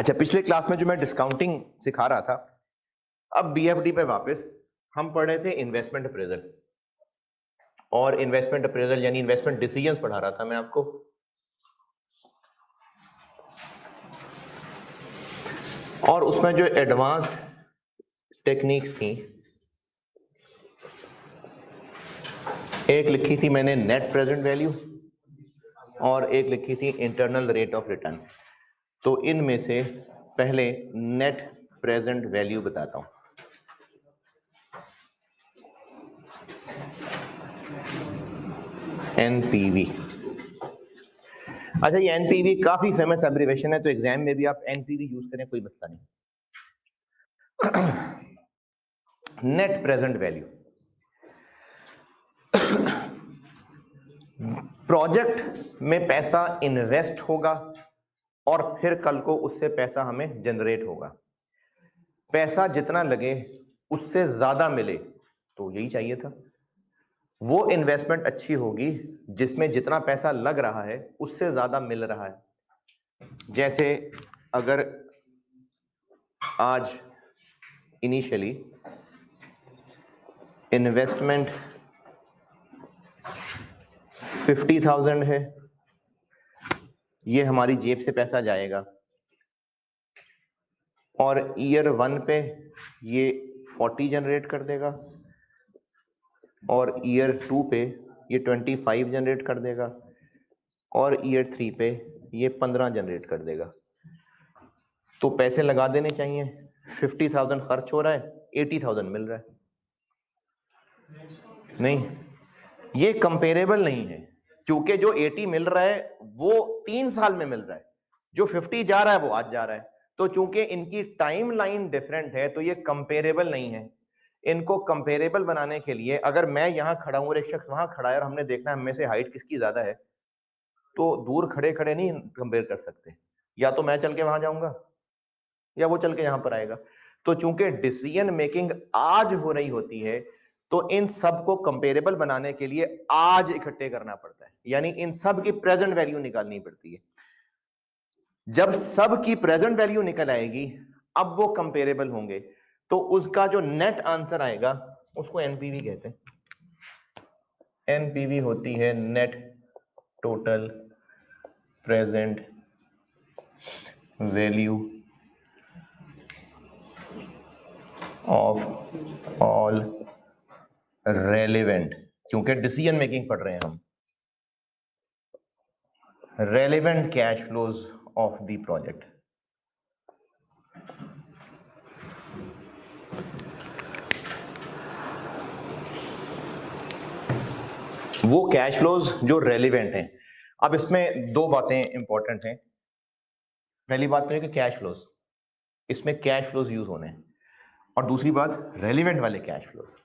अच्छा, पिछले क्लास में जो मैं डिस्काउंटिंग सिखा रहा था, अब बीएफडी पे वापस हम पढ़ रहे थे इन्वेस्टमेंट अप्रेजल, और इन्वेस्टमेंट अप्रेजल यानी इन्वेस्टमेंट डिसीजंस पढ़ा रहा था मैं आपको। और उसमें जो एडवांस्ड टेक्निक्स थी, एक लिखी थी मैंने नेट प्रेजेंट वैल्यू और एक लिखी थी इंटरनल रेट ऑफ रिटर्न। तो इनमें से पहले नेट प्रेजेंट वैल्यू बताता हूं। एनपीवी। अच्छा, ये एनपीवी काफी फेमस एब्रिवेशन है, तो एग्जाम में भी आप एनपीवी यूज करें, कोई मसला नहीं। नेट प्रेजेंट वैल्यू, प्रोजेक्ट में पैसा इन्वेस्ट होगा और फिर कल को उससे पैसा हमें जनरेट होगा। पैसा जितना लगे उससे ज्यादा मिले, तो यही चाहिए था। वो इन्वेस्टमेंट अच्छी होगी जिसमें जितना पैसा लग रहा है उससे ज्यादा मिल रहा है। जैसे अगर आज इनिशियली इन्वेस्टमेंट 50,000 है, ये हमारी जेब से पैसा जाएगा, और ईयर 1 पे ये 40 जनरेट कर देगा, और ईयर 2 पे ये 25 जनरेट कर देगा, और ईयर 3 पे ये 15 जनरेट कर देगा। तो पैसे लगा देने चाहिए। 50,000 खर्च हो रहा है, 80,000 मिल रहा है। नहीं, ये कंपेरेबल नहीं है, क्योंकि जो 80 मिल रहा है वो 3 साल में मिल रहा है, जो 50 जा रहा है वो आज जा रहा है। तो चूंकि इनकी टाइम लाइन डिफरेंट है, तो ये कंपेरेबल नहीं है। इनको कंपेरेबल बनाने के लिए, अगर मैं यहां खड़ा हूं और एक शख्स वहां खड़ा है और हमने देखना है हम में से हाइट किसकी ज्यादा है, तो दूर खड़े खड़े नहीं कंपेयर कर सकते। या तो मैं चल के वहां जाऊंगा या वो चल के यहां पर आएगा। तो चूंकि डिसीजन मेकिंग आज हो रही होती है, तो इन सब को कंपेरेबल बनाने के लिए आज इकट्ठे करना पड़ता है, यानी इन सब की प्रेजेंट वैल्यू निकालनी पड़ती है। जब सब की प्रेजेंट वैल्यू निकल आएगी, अब वो कंपेरेबल होंगे, तो उसका जो नेट आंसर आएगा उसको एनपीवी कहते हैं। एनपीवी होती है net total present value of all relevant, क्योंकि डिसीजन मेकिंग पढ़ रहे हैं हम, relevant cash flows of the project. वो कैश फ्लोज जो रेलिवेंट हैं। अब इसमें दो बातें इंपॉर्टेंट हैं। पहली बात तो है कि कैश फ्लोज, इसमें कैश फ्लोज यूज होने हैं, और दूसरी बात रेलिवेंट वाले कैश फ्लोज।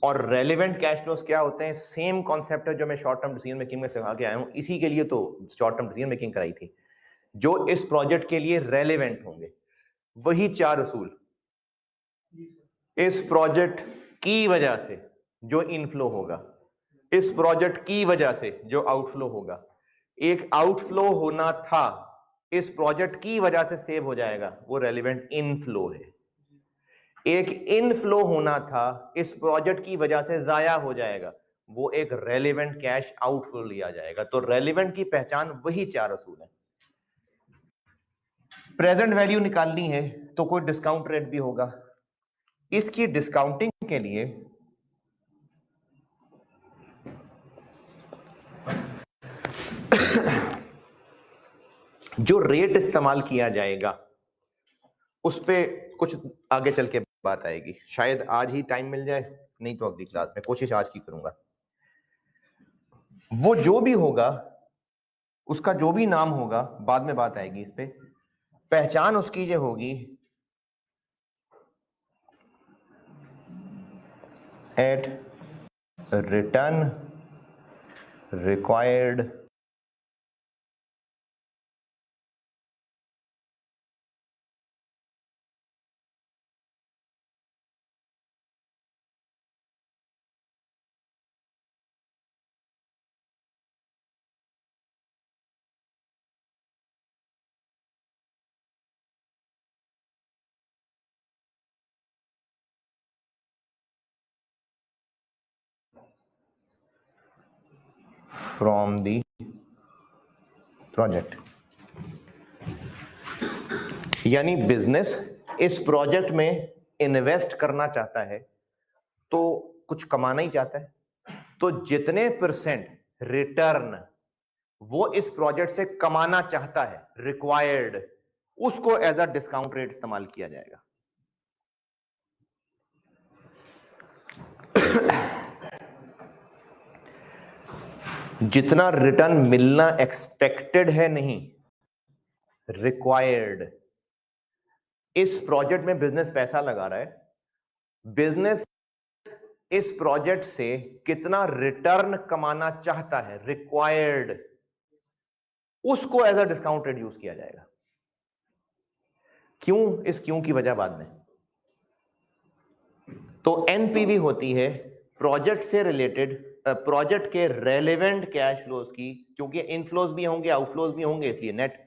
और रेलिवेंट कैश फ्लोज क्या होते हैं? सेम कॉन्सेप्ट है जो मैं शॉर्ट टर्म डिसीजन मेकिंग में सिखा के आया हूं, इसी के लिए तो शॉर्ट टर्म डिसीजन मेकिंग कराई थी। जो इस प्रोजेक्ट के लिए रेलिवेंट होंगे, वही 4 असूल। इस प्रोजेक्ट की वजह से जो इनफ्लो होगा, इस प्रोजेक्ट की वजह से जो आउटफ्लो होगा। एक आउटफ्लो होना था, इस प्रोजेक्ट की वजह से सेव हो जाएगा, वो रेलिवेंट इनफ्लो है। एक इनफ्लो होना था, इस प्रोजेक्ट की वजह से जाया हो जाएगा, वो एक रेलिवेंट कैश आउटफ्लो लिया जाएगा। तो रेलिवेंट की पहचान वही 4 असूल है। प्रेजेंट वैल्यू निकालनी है तो कोई डिस्काउंट रेट भी होगा। इसकी डिस्काउंटिंग के लिए जो रेट इस्तेमाल किया जाएगा उस पे कुछ आगे चल के बात आएगी। शायद आज ही टाइम मिल जाए, नहीं तो अगली क्लास में, कोशिश आज की करूंगा। वो जो भी होगा, उसका जो भी नाम होगा, बाद में बात आएगी इस पे। पहचान उसकी जो होगी at return required from the project. यानी बिजनेस इस प्रोजेक्ट में इन्वेस्ट करना चाहता है तो कुछ कमाना ही चाहता है, तो जितने % रिटर्न वो इस प्रोजेक्ट से कमाना चाहता है रिक्वायर्ड, उसको एज अ डिस्काउंट रेट इस्तेमाल किया जाएगा। जितना रिटर्न मिलना एक्सपेक्टेड है नहीं, रिक्वायर्ड। इस प्रोजेक्ट में बिजनेस पैसा लगा रहा है, बिजनेस इस प्रोजेक्ट से कितना रिटर्न कमाना चाहता है रिक्वायर्ड, उसको as a discount rate use किया जाएगा। क्यों? इस क्यों की वजह बाद में। तो एनपीवी होती है प्रोजेक्ट से रिलेटेड, प्रोजेक्ट के रेलेवेंट कैश फ्लोज की, क्योंकि इनफ्लोज भी होंगे आउटफ्लोज भी होंगे, इसलिए नेट,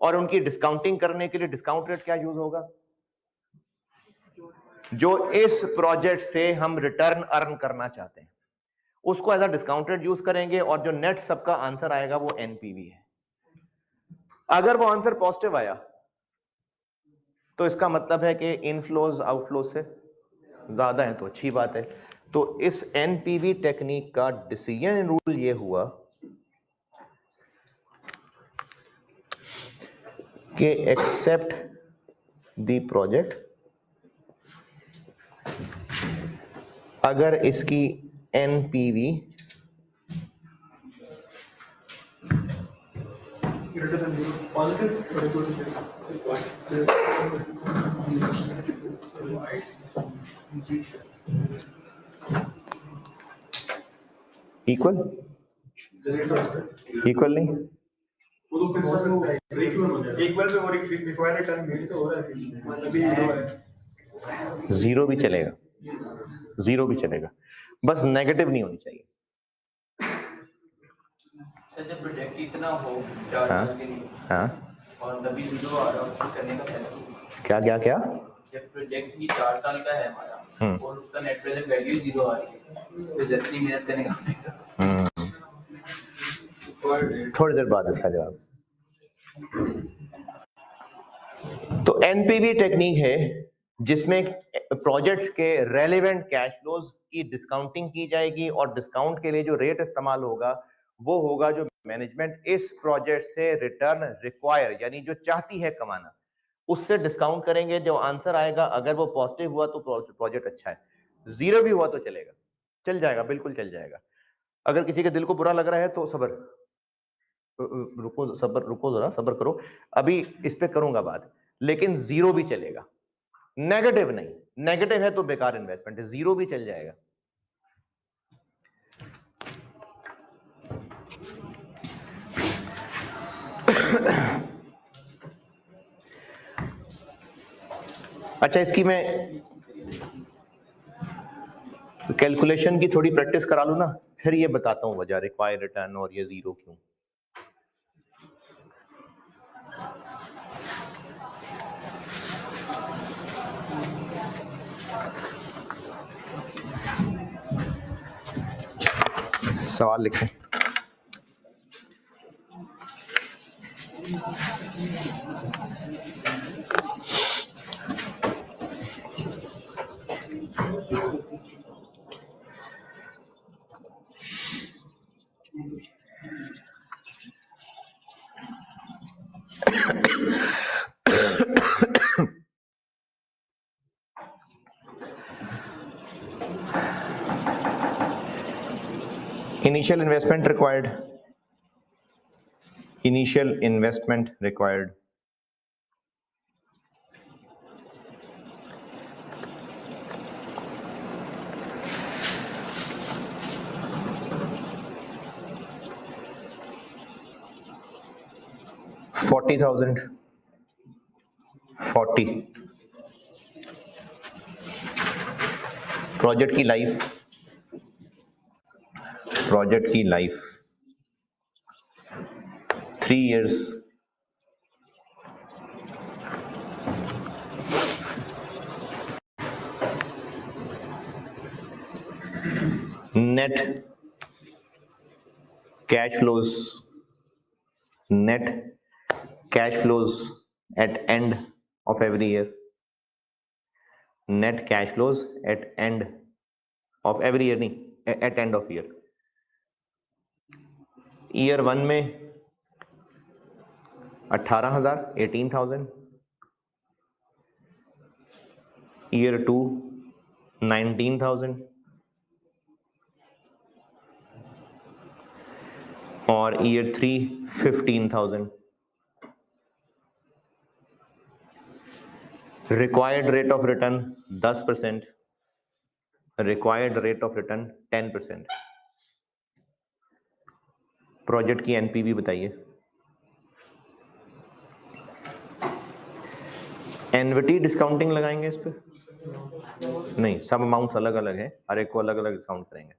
और उनकी डिस्काउंटिंग करने के लिए डिस्काउंट रेट क्या यूज होगा? जो इस प्रोजेक्ट से हम रिटर्न अर्न करना चाहते हैं उसको as a discount rate use करेंगे, और जो नेट सबका आंसर आएगा वो एनपीवी है। अगर वो आंसर पॉजिटिव आया तो इसका मतलब है कि इनफ्लोज आउटफ्लोज से ज्यादा है, तो अच्छी बात है। तो इस एनपीवी टेक्निक का डिसीजन रूल ये हुआ कि एक्सेप्ट द प्रोजेक्ट अगर इसकी एनपीवी इक्वल नहीं, जीरो भी चलेगा, जीरो भी चलेगा, बस नेगेटिव नहीं होनी चाहिए। जब प्रोजेक्ट इतना हो हाँ हाँ, और तभी जीरो आ रहा है करने का फायदा क्या क्या क्या? जब प्रोजेक्ट ही 4 साल का है हमारा और उसका नेट प्रेजेंट वैल्यू जीरो आ रही है तो जितनी मेहनत करने का फायदा। थोड़ी देर बाद इसका जवाब। तो एनपीवी टेक्निक है जिसमें प्रोजेक्ट्स के रेलेवेंट कैश फ्लोज की डिस्काउंटिंग की जाएगी, और डिस्काउंट के लिए जो रेट इस्तेमाल होगा वो होगा जो मैनेजमेंट इस प्रोजेक्ट से रिटर्न रिक्वायर, यानी जो चाहती है कमाना, उससे डिस्काउंट करेंगे। जो आंसर आएगा अगर वो पॉजिटिव हुआ तो प्रोजेक्ट अच्छा है, जीरो भी हुआ तो चलेगा, चल जाएगा, बिल्कुल चल जाएगा। अगर किसी के दिल को बुरा लग रहा है तो सबर रुको जरा, सबर करो, अभी इस पे करूंगा बात, लेकिन जीरो भी चलेगा, नेगेटिव नहीं। नेगेटिव है तो बेकार इन्वेस्टमेंट है, जीरो भी चल जाएगा। अच्छा, इसकी मैं कैलकुलेशन की थोड़ी प्रैक्टिस करा लूं ना, फिर ये बताता हूं वजह रिक्वायर रिटर्न और ये जीरो क्यों। सवाल लिखें। Initial investment required. Initial investment required. $40,000. 40. Project की लाइफ, प्रोजेक्ट की life 3 years. Net cash flows, net cash flows at end of every year, net cash flows at end of every year, नहीं at end of year. Year 1 में 18,000 18,000, year 2 19,000 और year 3 15,000. Required rate of return 10%, required rate of return 10%. Project की NPV बताइए. एनविटी discounting लगाएंगे इस पे? नहीं, सब अमाउंट्स अलग अलग है, हर एक को अलग अलग डिस्काउंट करेंगे.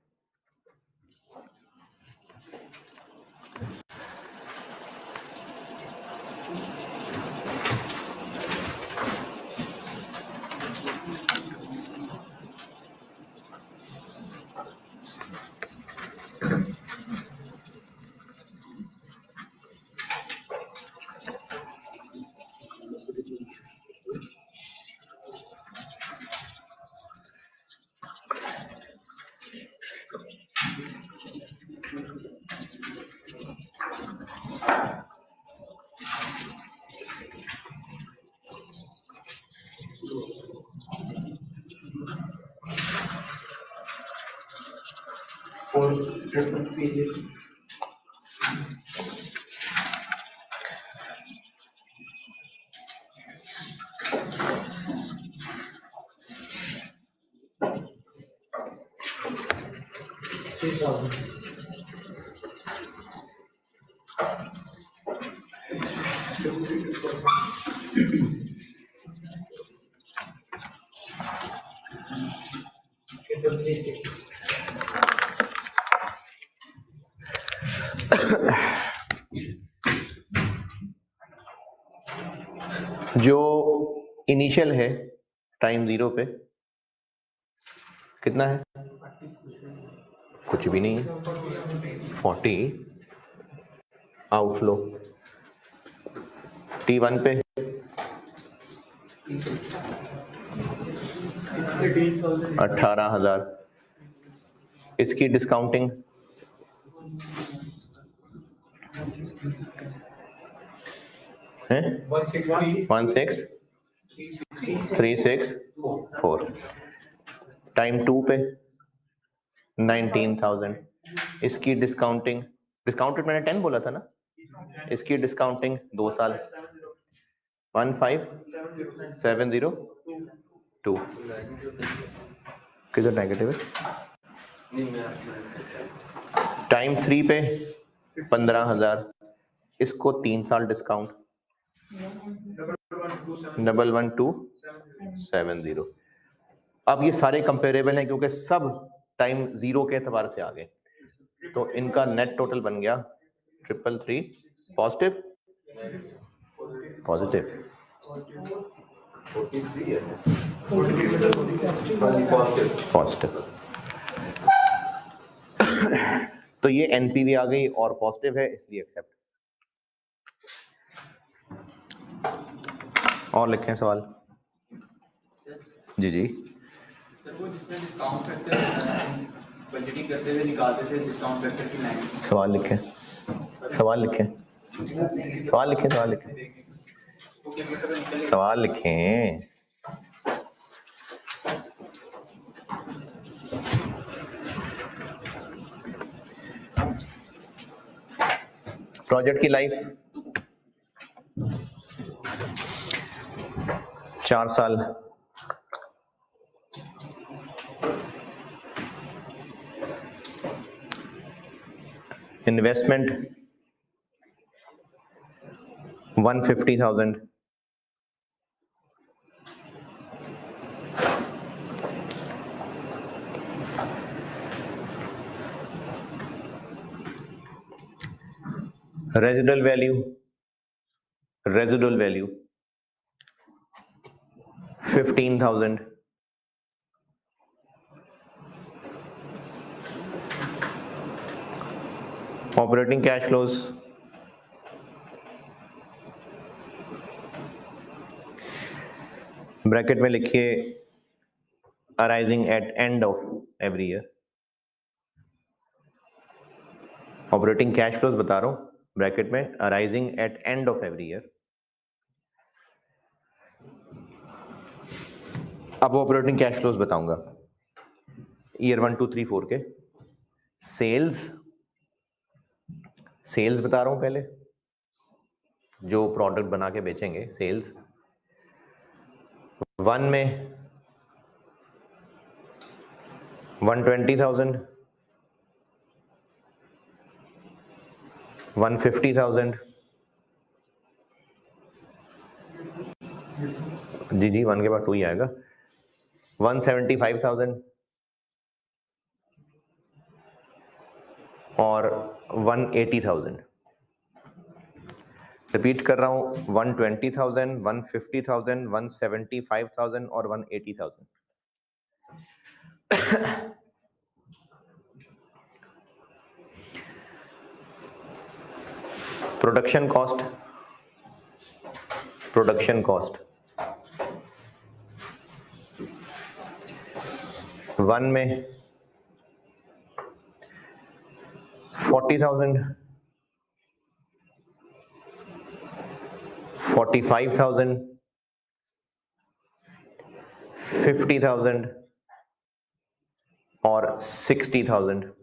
जो इनिशियल है टाइम 0 पे कितना है? कुछ भी नहीं है, 40. आउटफ्लो T1 पे 18,000. इसकी डिस्काउंटिंग है 16,364. टाइम 2 पे 19,000. इसकी डिस्काउंटिंग, डिस्काउंटेड मैंने 10 बोला था ना, इसकी डिस्काउंटिंग 2 साल 15,702. किधर नेगेटिव है? टाइम 3 पे 15,000. इसको 3 साल डिस्काउंट 11270. अब ये सारे कंपेरेबल हैं क्योंकि सब टाइम 0 के एतबार से आ गए, तो इनका नेट टोटल बन गया 333 पॉजिटिव पॉजिटिव. तो ये एनपीवी आ गई और पॉजिटिव है इसलिए एक्सेप्ट. और लिखें सवाल. जी जी. सर वो जिसमें डिस्काउंट फैक्टर बजटिंग करते हुए निकालते थे डिस्काउंट फैक्टर की लाइन. सवाल लिखें सवाल लिखें सवाल लिखें सवाल लिखें सवाल लिखें. प्रोजेक्ट की लाइफ 4 साल. Investment 150,000. Residual value 15,000. Operating cash flows bracket में लिखिए arising at end of every year. Operating cash flows बता रहा हूं ब्रैकेट में arising at end of every year. अब ऑपरेटिंग कैश फ्लोज बताऊंगा ईयर 1 2 3 4 के। सेल्स बता रहा हूं पहले, जो प्रोडक्ट बना के बेचेंगे सेल्स। 1 में 120,000, 150,000, जी 1 के बाद 2 ही आएगा, 175,000 और 180,000। रिपीट कर रहा हूं 120,000, 150,000, 175,000 और 180,000। प्रोडक्शन कॉस्ट 1 में 40,000, 45,000, 50,000 और 60,000।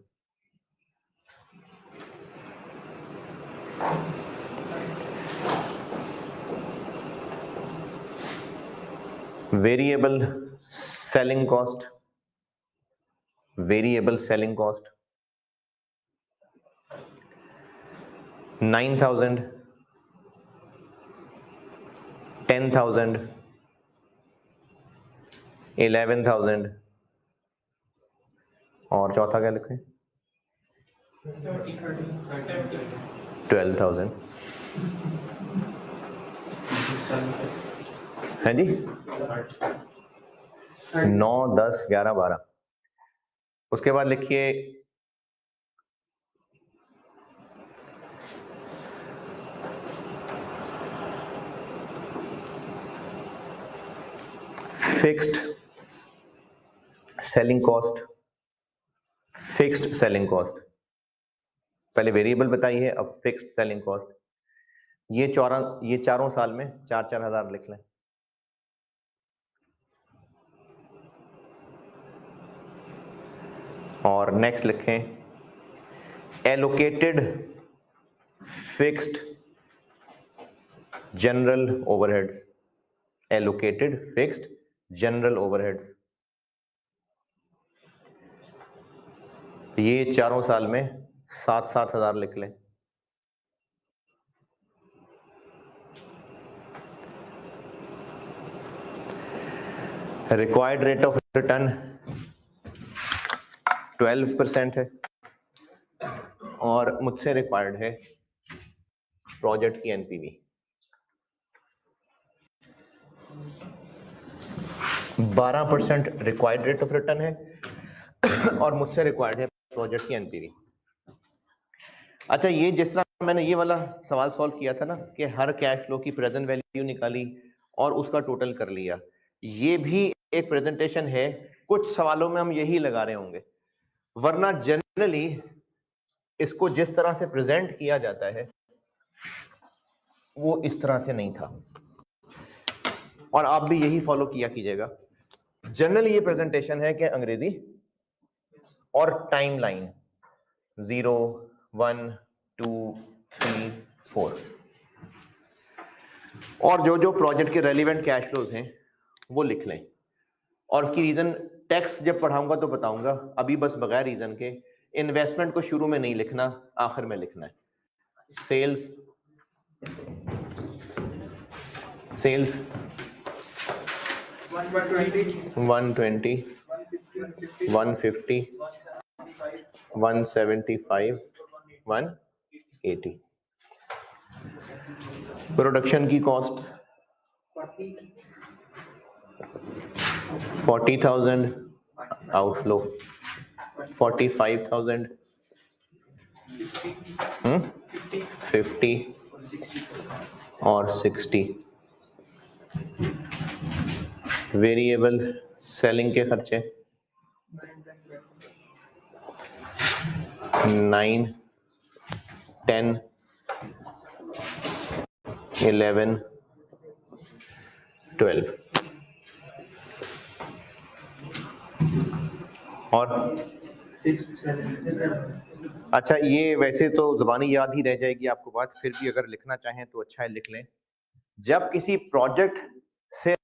वेरिएबल सेलिंग कॉस्ट 9,000, 10,000, 11,000 और चौथा क्या लिखें 12,000 है जी। 9 10 11 12। उसके बाद लिखिए फिक्स्ड सेलिंग कॉस्ट। पहले वेरिएबल बताई है, अब फिक्स्ड सेलिंग कॉस्ट। ये चारों साल में 4-4 हजार लिख लें। और नेक्स्ट लिखें allocated fixed general overheads. Allocated fixed general overheads, ये चारों साल में 7-7 हजार लिख लें। रिक्वायर्ड रेट ऑफ रिटर्न 12% है और मुझसे रिक्वायर्ड है प्रोजेक्ट की NPV 12% required rate of return है और मुझसे रिक्वायर्ड है प्रोजेक्ट की एनपीवी। अच्छा, ये जिस तरह मैंने ये वाला सवाल सॉल्व किया था ना कि हर कैश फ्लो की प्रेजेंट वैल्यू निकाली और उसका टोटल कर लिया, ये भी एक प्रेजेंटेशन है। कुछ सवालों में हम यही लगा रहे होंगे, वरना जनरली इसको जिस तरह से प्रेजेंट किया जाता है वो इस तरह से नहीं था, और आप भी यही फॉलो किया कीजिएगा। जनरली ये प्रेजेंटेशन है कि अंग्रेजी और टाइमलाइन 0 1 2 3 4 और जो प्रोजेक्ट के रेलिवेंट कैश फ्लोज हैं वो लिख लें। और उसकी रीजन टैक्स जब पढ़ाऊंगा तो बताऊंगा, अभी बस बगैर रीजन के इन्वेस्टमेंट को शुरू में नहीं लिखना, आखिर में लिखना है। सेल्स 120 150 175 180। प्रोडक्शन की कॉस्ट 40,000 आउटफ्लो, 45,000 50 और 60। वेरिएबल सेलिंग के खर्चे 9, 10, 11, 12 और अच्छा, ये वैसे तो ज़बानी याद ही रह जाएगी आपको बात, फिर भी अगर लिखना चाहें तो अच्छा है लिख लें। जब किसी प्रोजेक्ट से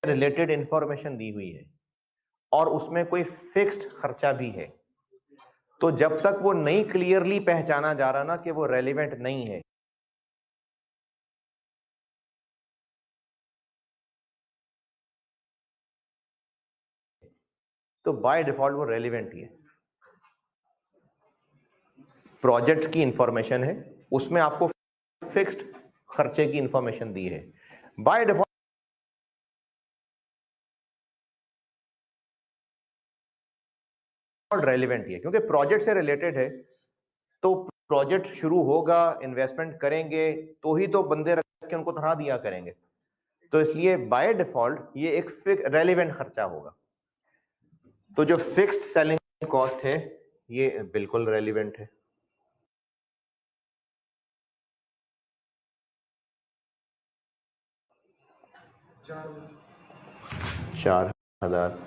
रिलेटेड इंफॉर्मेशन दी हुई है और उसमें कोई फिक्स्ड खर्चा भी है, तो जब तक वो नहीं क्लियरली पहचाना जा रहा ना कि वो रेलिवेंट नहीं है, तो बाय डिफॉल्ट वो रेलिवेंट ही है। प्रोजेक्ट की इंफॉर्मेशन है, उसमें आपको फिक्स्ड खर्चे की इंफॉर्मेशन दी है, बाय डिफॉल्ट रेलिवेंट ही है, क्योंकि प्रोजेक्ट से रिलेटेड है। तो प्रोजेक्ट शुरू होगा, इन्वेस्टमेंट करेंगे तो ही तो बंदे रख के उनको तनख्वाह दिया करेंगे, तो इसलिए बाय डिफॉल्ट ये एक रेलिवेंट खर्चा होगा। तो जो फिक्स्ड सेलिंग कॉस्ट है ये बिल्कुल रेलिवेंट है। चार हजार।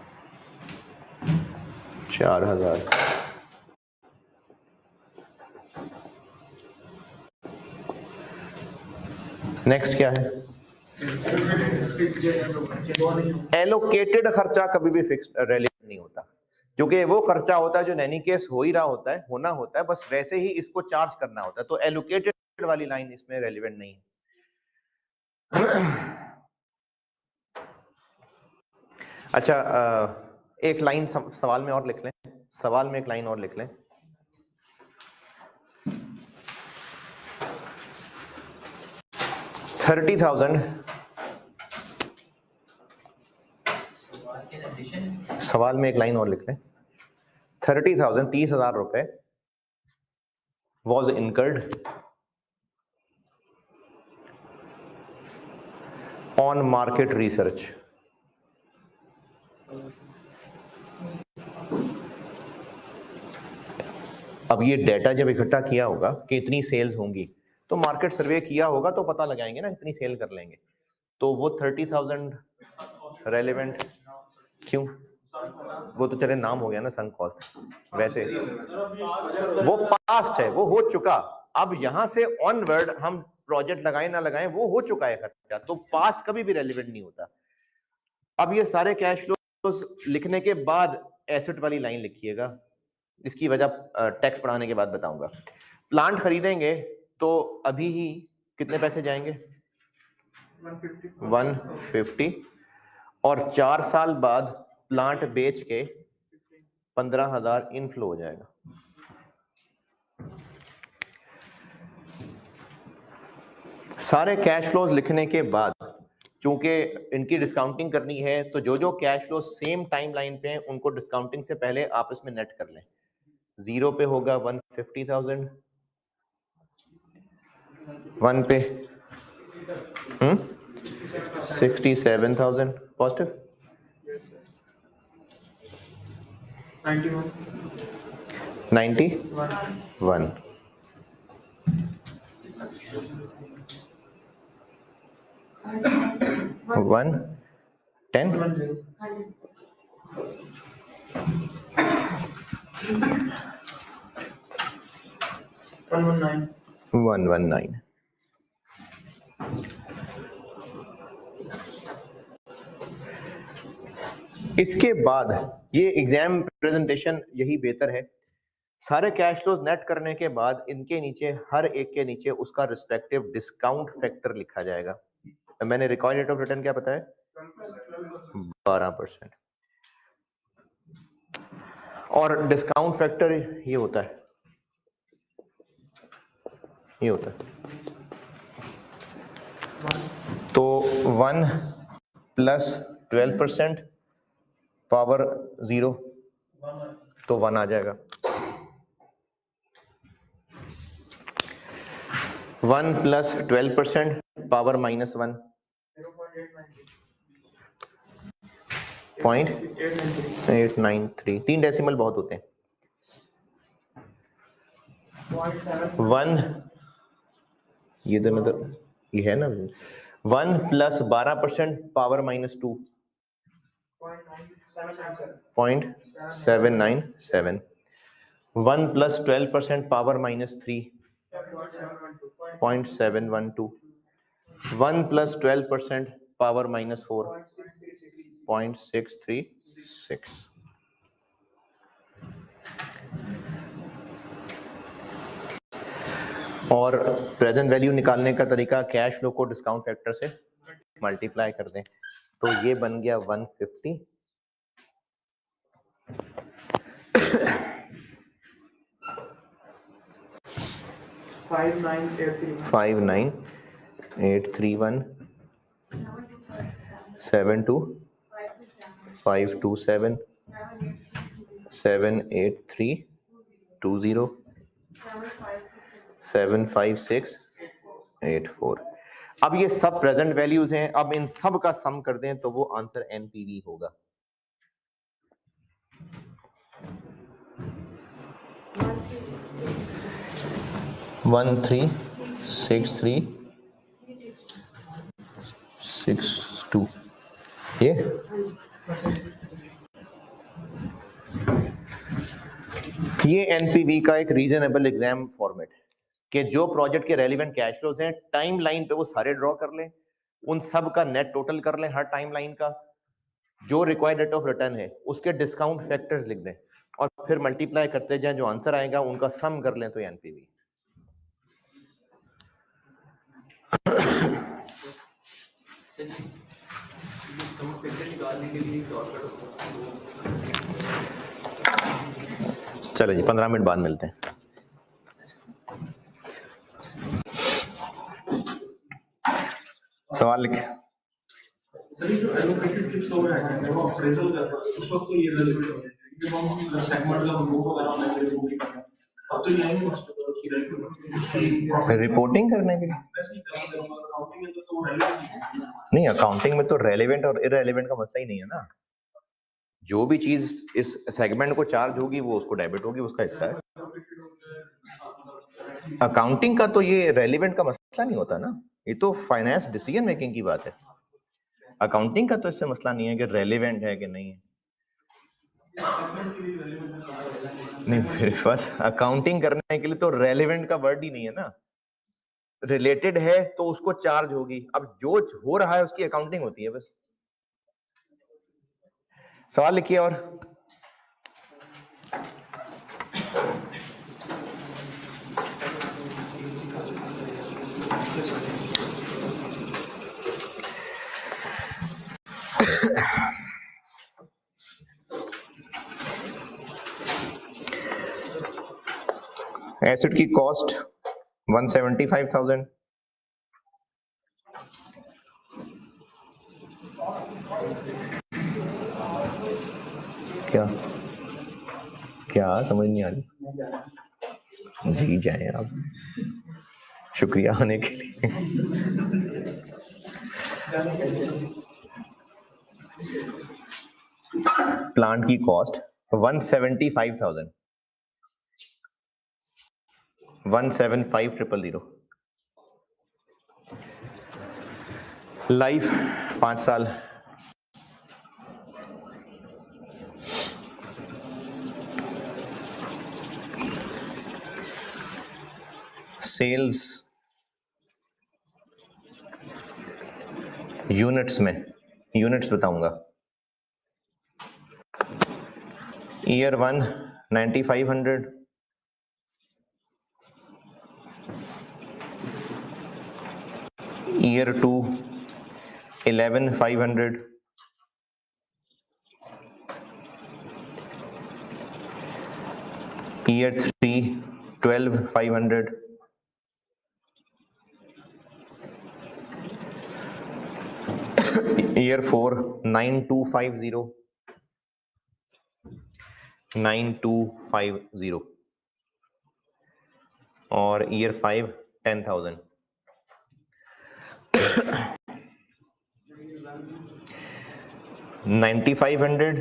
नेक्स्ट क्या है? एलोकेटेड खर्चा कभी भी फिक्स्ड रेलिवेंट नहीं होता, क्योंकि वो खर्चा होता है जो नैनी केस हो ही रहा होता है, होना होता है, बस वैसे ही इसको चार्ज करना होता है। तो एलोकेटेड वाली लाइन इसमें रेलिवेंट नहीं है। अच्छा, एक लाइन सवाल में और लिख लें, सवाल में एक लाइन और लिख लें। $30,000 सवाल में एक लाइन और लिख लें। 30,000 30,000 रुपए was incurred on market research. अब ये डेटा जब इकट्ठा किया होगा कि इतनी सेल्स होंगी, तो मार्केट सर्वे किया होगा तो पता लगाएंगे ना इतनी सेल कर लेंगे, तो वो 30,000 रेलेवेंट क्यों? वो तो चले नाम हो गया ना संक कॉस्ट, वैसे वो पास्ट है, वो हो चुका। अब यहां से ऑनवर्ड हम प्रोजेक्ट लगाएं ना लगाएं, वो हो चुका है खर्चा, तो पास्ट कभी भी रेलिवेंट नहीं होता। अब ये सारे कैश फ्लोज लिखने के बाद एसेट वाली लाइन लिखिएगा, इसकी वजह टैक्स पढ़ाने के बाद बताऊंगा। प्लांट खरीदेंगे तो अभी ही कितने पैसे जाएंगे? 150 और 4 साल बाद प्लांट बेच के 15,000 इनफ्लो हो जाएगा। सारे कैश फ्लोज लिखने के बाद, चूंकि इनकी डिस्काउंटिंग करनी है, तो जो जो cash flow same time line पे हैं उनको डिस्काउंटिंग से पहले आपस में नेट कर लें। 0 पे होगा 150,000, 1 पे 67,000 पॉजिटिव, 91 1 10 119। इसके बाद ये एग्जाम प्रेजेंटेशन यही बेहतर है। सारे कैश फ्लोज नेट करने के बाद इनके नीचे हर एक के नीचे उसका रिस्पेक्टिव डिस्काउंट फैक्टर लिखा जाएगा। मैंने रिकॉर्ड रेट ऑफ रिटर्न क्या बताया? 12%। और डिस्काउंट फैक्टर ये होता है, ये होता है, तो 1 + 12% पावर 0 तो 1 आ जाएगा। 1 प्लस 12% पावर माइनस 1 0.893। 3 डेसिमल बहुत होते हैं। 1 ये तो मतलब ये है ना 1 plus 12% power minus 2 0.797। 1 plus 12% power minus 3 0.712। 1 plus 12% power minus 4 0.636। और प्रेजेंट वैल्यू निकालने का तरीका कैश फ्लो को डिस्काउंट फैक्टर से मल्टीप्लाई कर दें, तो ये बन गया 150 59831 72527 78320 75684। अब ये सब प्रेजेंट वैल्यूज हैं, अब इन सब का सम कर दें तो वो आंसर एनपीवी होगा। वन 136362 ये एनपीवी का एक रीजनेबल एग्जाम फॉर्मेट है कि जो प्रोजेक्ट के रेलिवेंट कैश फ्लोज हैं टाइम लाइन पे वो सारे ड्रॉ कर लें, उन सब का नेट टोटल कर लें, हर टाइम लाइन का जो रिक्वायर्ड रेट ऑफ रिटर्न है उसके डिस्काउंट फैक्टर्स लिख दें और फिर मल्टीप्लाई करते जाएं, जो आंसर आएगा उनका सम कर लें तो एनपीवी। चलो जी 15 मिनट बाद मिलते हैं। सवाल लिखे। सभी जो एलोकेटेड ट्रिप्स हो रहे हैं जब हम अप्रेजल कर रहे हैं उस वक्त तो ये रिलेवेंट हो जाए, जब हम सेगमेंट का ग्रुप वगैरह बनाते हैं वो भी करना अब तो ये नहीं रिपोर्टिंग करने के लिए नहीं, अकाउंटिंग में तो रेलेवेंट और इररेलेवेंट का मसला ही नहीं है ना। जो भी चीज इस सेगमेंट को चार्ज होगी वो उसको डेबिट होगी, उसका हिस्सा है। अकाउंटिंग का तो ये रेलेवेंट का मसला नहीं होता ना, ये तो फाइनेंस डिसीजन मेकिंग की बात है। अकाउंटिंग का तो इससे मसला नहीं है कि रेलेवेंट है कि नहीं है। नहीं मेरे पास अकाउंटिंग करने के लिए तो रेलेवेंट का वर्ड ही नहीं है ना। रिलेटेड है तो उसको चार्ज होगी, अब जो हो रहा है उसकी अकाउंटिंग होती है बस। सवाल लिखिए। और एसेट की कॉस्ट 175,000, क्या क्या समझ नहीं आ रही? जी जाए आप, शुक्रिया होने के लिए। प्लांट की कॉस्ट 175,000, 175,000। लाइफ 5 साल, सेल्स यूनिट्स में, यूनिट्स बताऊंगा। ईयर 1 9500, ईयर 2 11,500, ईयर 3 12,500, ईयर 4 9250, 9250 और ईयर 5 10,000। 9500,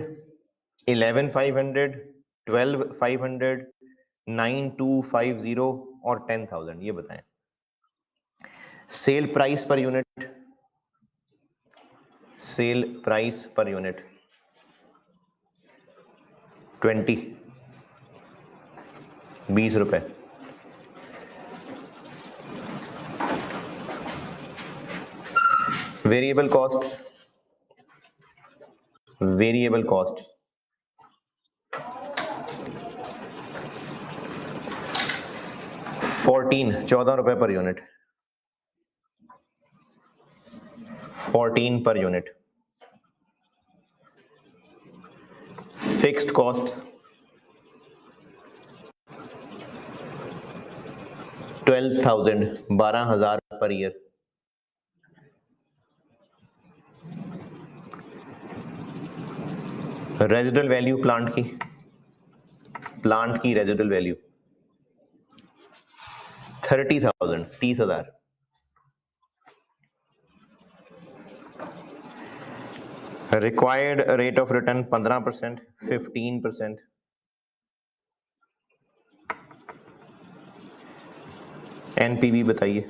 11500, 12500, 9250 और 10,000, ये बताएं sale price per unit. Sale price per unit 20 रुपए। वेरिएबल कॉस्ट 14 रुपए per unit. 14 per unit. Fixed cost 12,000 per year. Residual value plant की residual value 30,000, 30,000। Required rate of return 15%, 15%। NPV बताइए।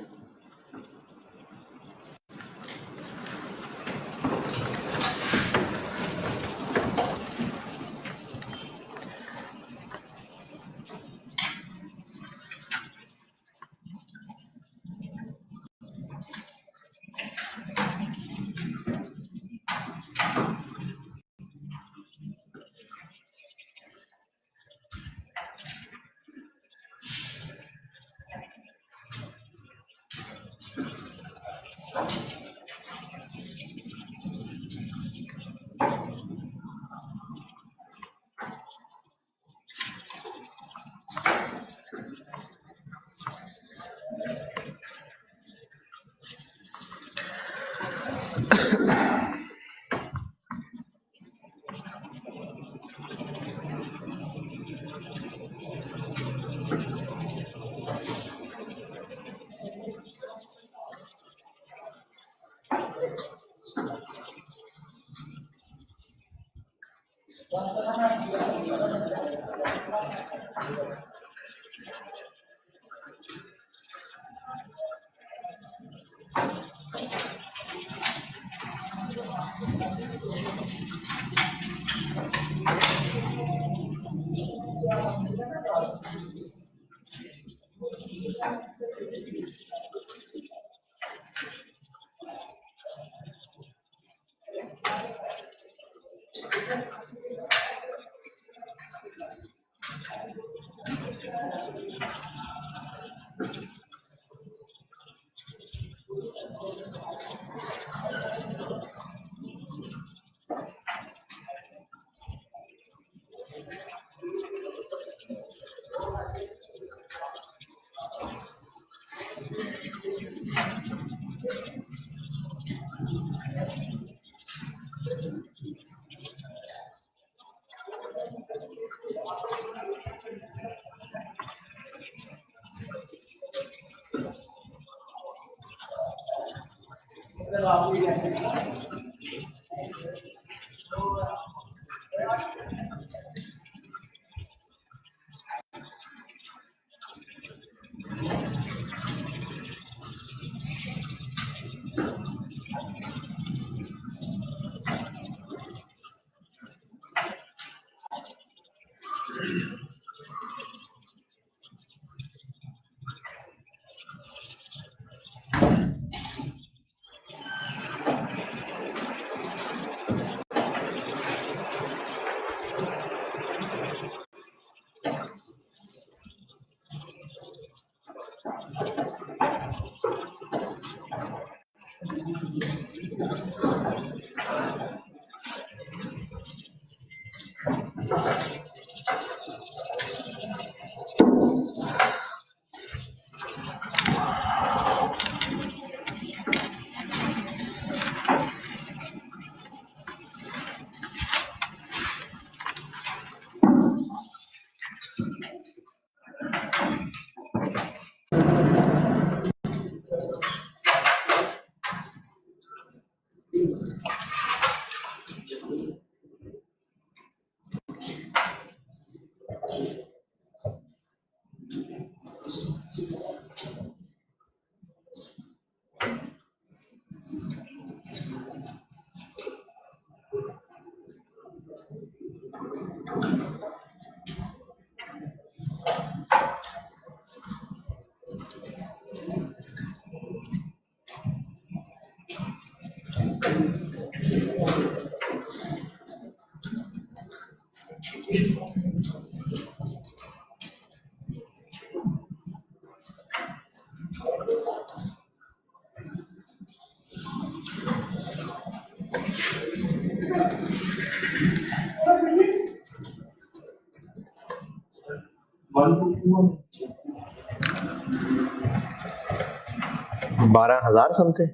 $12,000 something,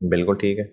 बिल्कुल ठीक है।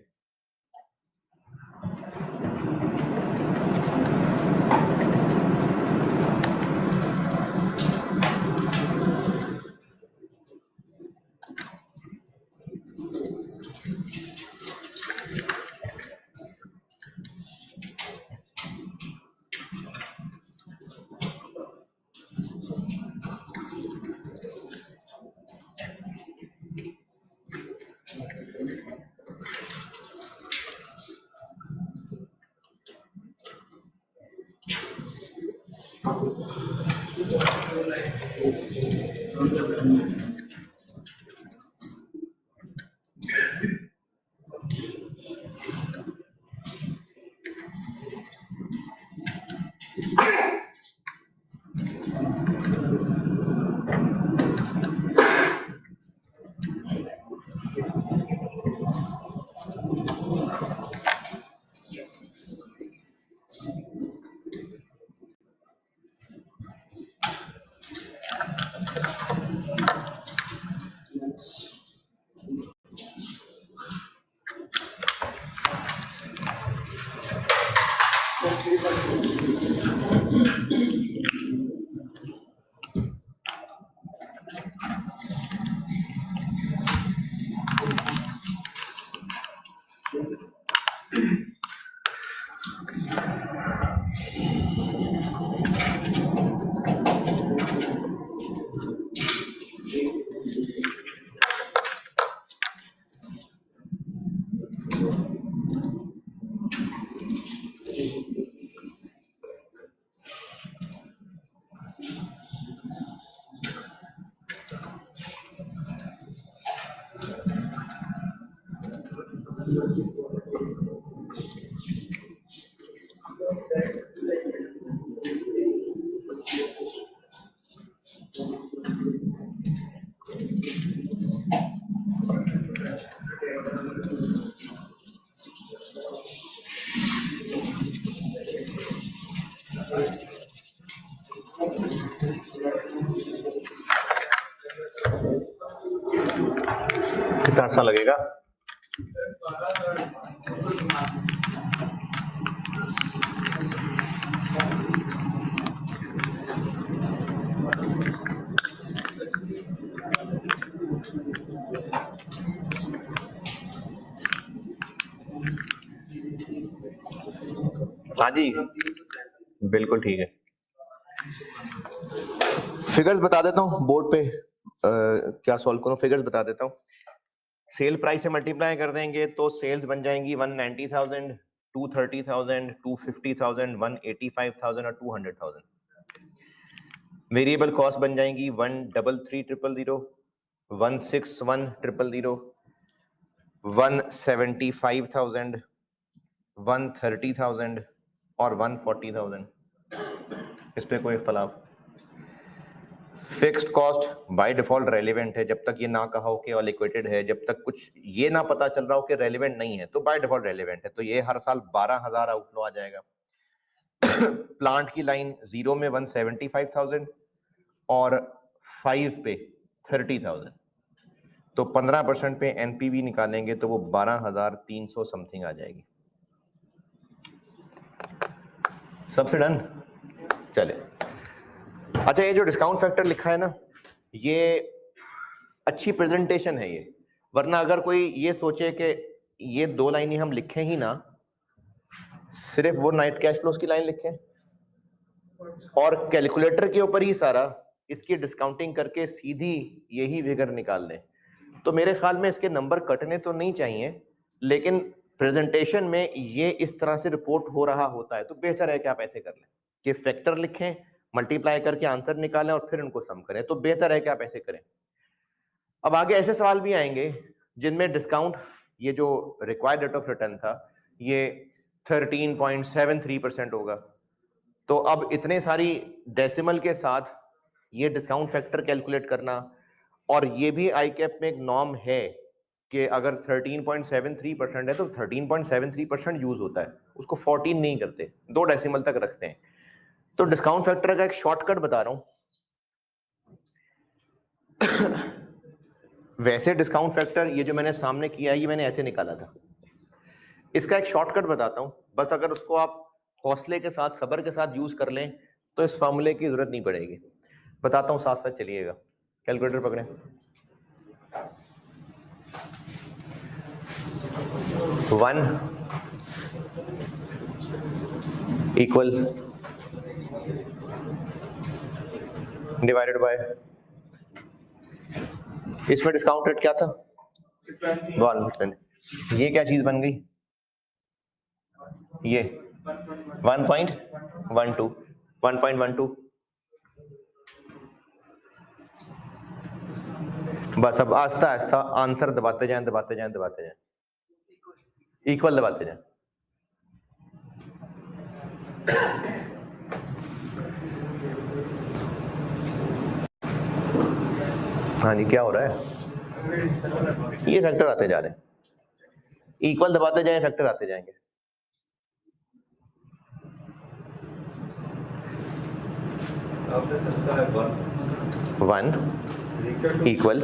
कितना अर्सा लगेगा? हाँ जी, बिल्कुल ठीक है। फिगर्स बता देता हूँ बोर्ड पे, क्या सॉल्व करूँ, फिगर्स बता देता हूँ। सेल प्राइस से मल्टीप्लाई कर देंगे तो सेल्स बन जाएंगी 190,000, 230,000, 250,000, 185,000 और 200,000। वेरिएबल कॉस्ट बन जाएंगी 133,000, 161,000, 175,000, 130,000 और 140,000। इस पे कोई इख्तलाफ? Fixed cost by default relevant है, जब तक ये ना कहा हो कि अलिक्वेटेड है, जब तक कुछ ये ना पता चल रहा हो कि रेलेवेंट नहीं है, तो बाय डिफॉल्ट रेलेवेंट है। तो ये हर साल 12,000 आउटफ्लो आ जाएगा। प्लांट की लाइन 0 में 175,000 और 5 पे 30,000, तो 15% पे एनपीवी निकालेंगे तो वो 12,300 समथिंग आ जाएगी। सबसे डन? चले। अच्छा, ये जो डिस्काउंट फैक्टर लिखा है ना, ये अच्छी प्रेजेंटेशन है ये, वरना अगर कोई ये सोचे कि ये 2 लाइनें हम लिखें ही ना, सिर्फ वो नाइट कैश फ्लोस की लाइन लिखें और कैलकुलेटर के ऊपर ही सारा इसकी डिस्काउंटिंग करके सीधी यही फिगर निकाल दें, तो मेरे ख्याल में इसके नंबर कटने तो नहीं चाहिए, लेकिन प्रेजेंटेशन में ये इस तरह से रिपोर्ट हो रहा होता है तो बेहतर है कि आप ऐसे कर लें कि फैक्टर लिखें, मल्टीप्लाई करके आंसर निकालें और फिर उनको सम करें, तो बेहतर है कि आप ऐसे करें। अब आगे ऐसे सवाल भी आएंगे जिनमें डिस्काउंट, ये जो रिक्वायर्ड रेट ऑफ रिटर्न था ये 13.73% होगा, तो अब इतने सारी डेसिमल के साथ ये डिस्काउंट फैक्टर कैलकुलेट करना, और ये भी आईकैप में एक नॉर्म है कि अगर 13.73% है तो 13.73% यूज होता है, उसको 14 नहीं करते, 2 डेसिमल तक रखते हैं। तो डिस्काउंट फैक्टर का एक शॉर्टकट बता रहा हूं। वैसे डिस्काउंट फैक्टर ये जो मैंने सामने किया है ये मैंने ऐसे निकाला था, इसका एक शॉर्टकट बताता हूं, बस अगर उसको आप हौसले के साथ सब्र के साथ यूज कर लें तो इस फॉर्मूले की जरूरत नहीं पड़ेगी। बताता हूं, साथ साथ चलिएगा। कैलकुलेटर पकड़ें। 1 इक्वल डिवाइडेड बाय, इसमें डिस्काउंट रेट क्या था? 1%। ये क्या चीज बन गई? ये 1.12। बस अब आस्ता आस्ता आंसर दबाते जाएं, दबाते जाएं, दबाते जाएं, इक्वल दबाते जाएं। हाँ जी, क्या हो रहा है? ये फैक्टर आते जा रहे हैं, इक्वल दबाते जाएं, फैक्टर आते जाएंगे। One equal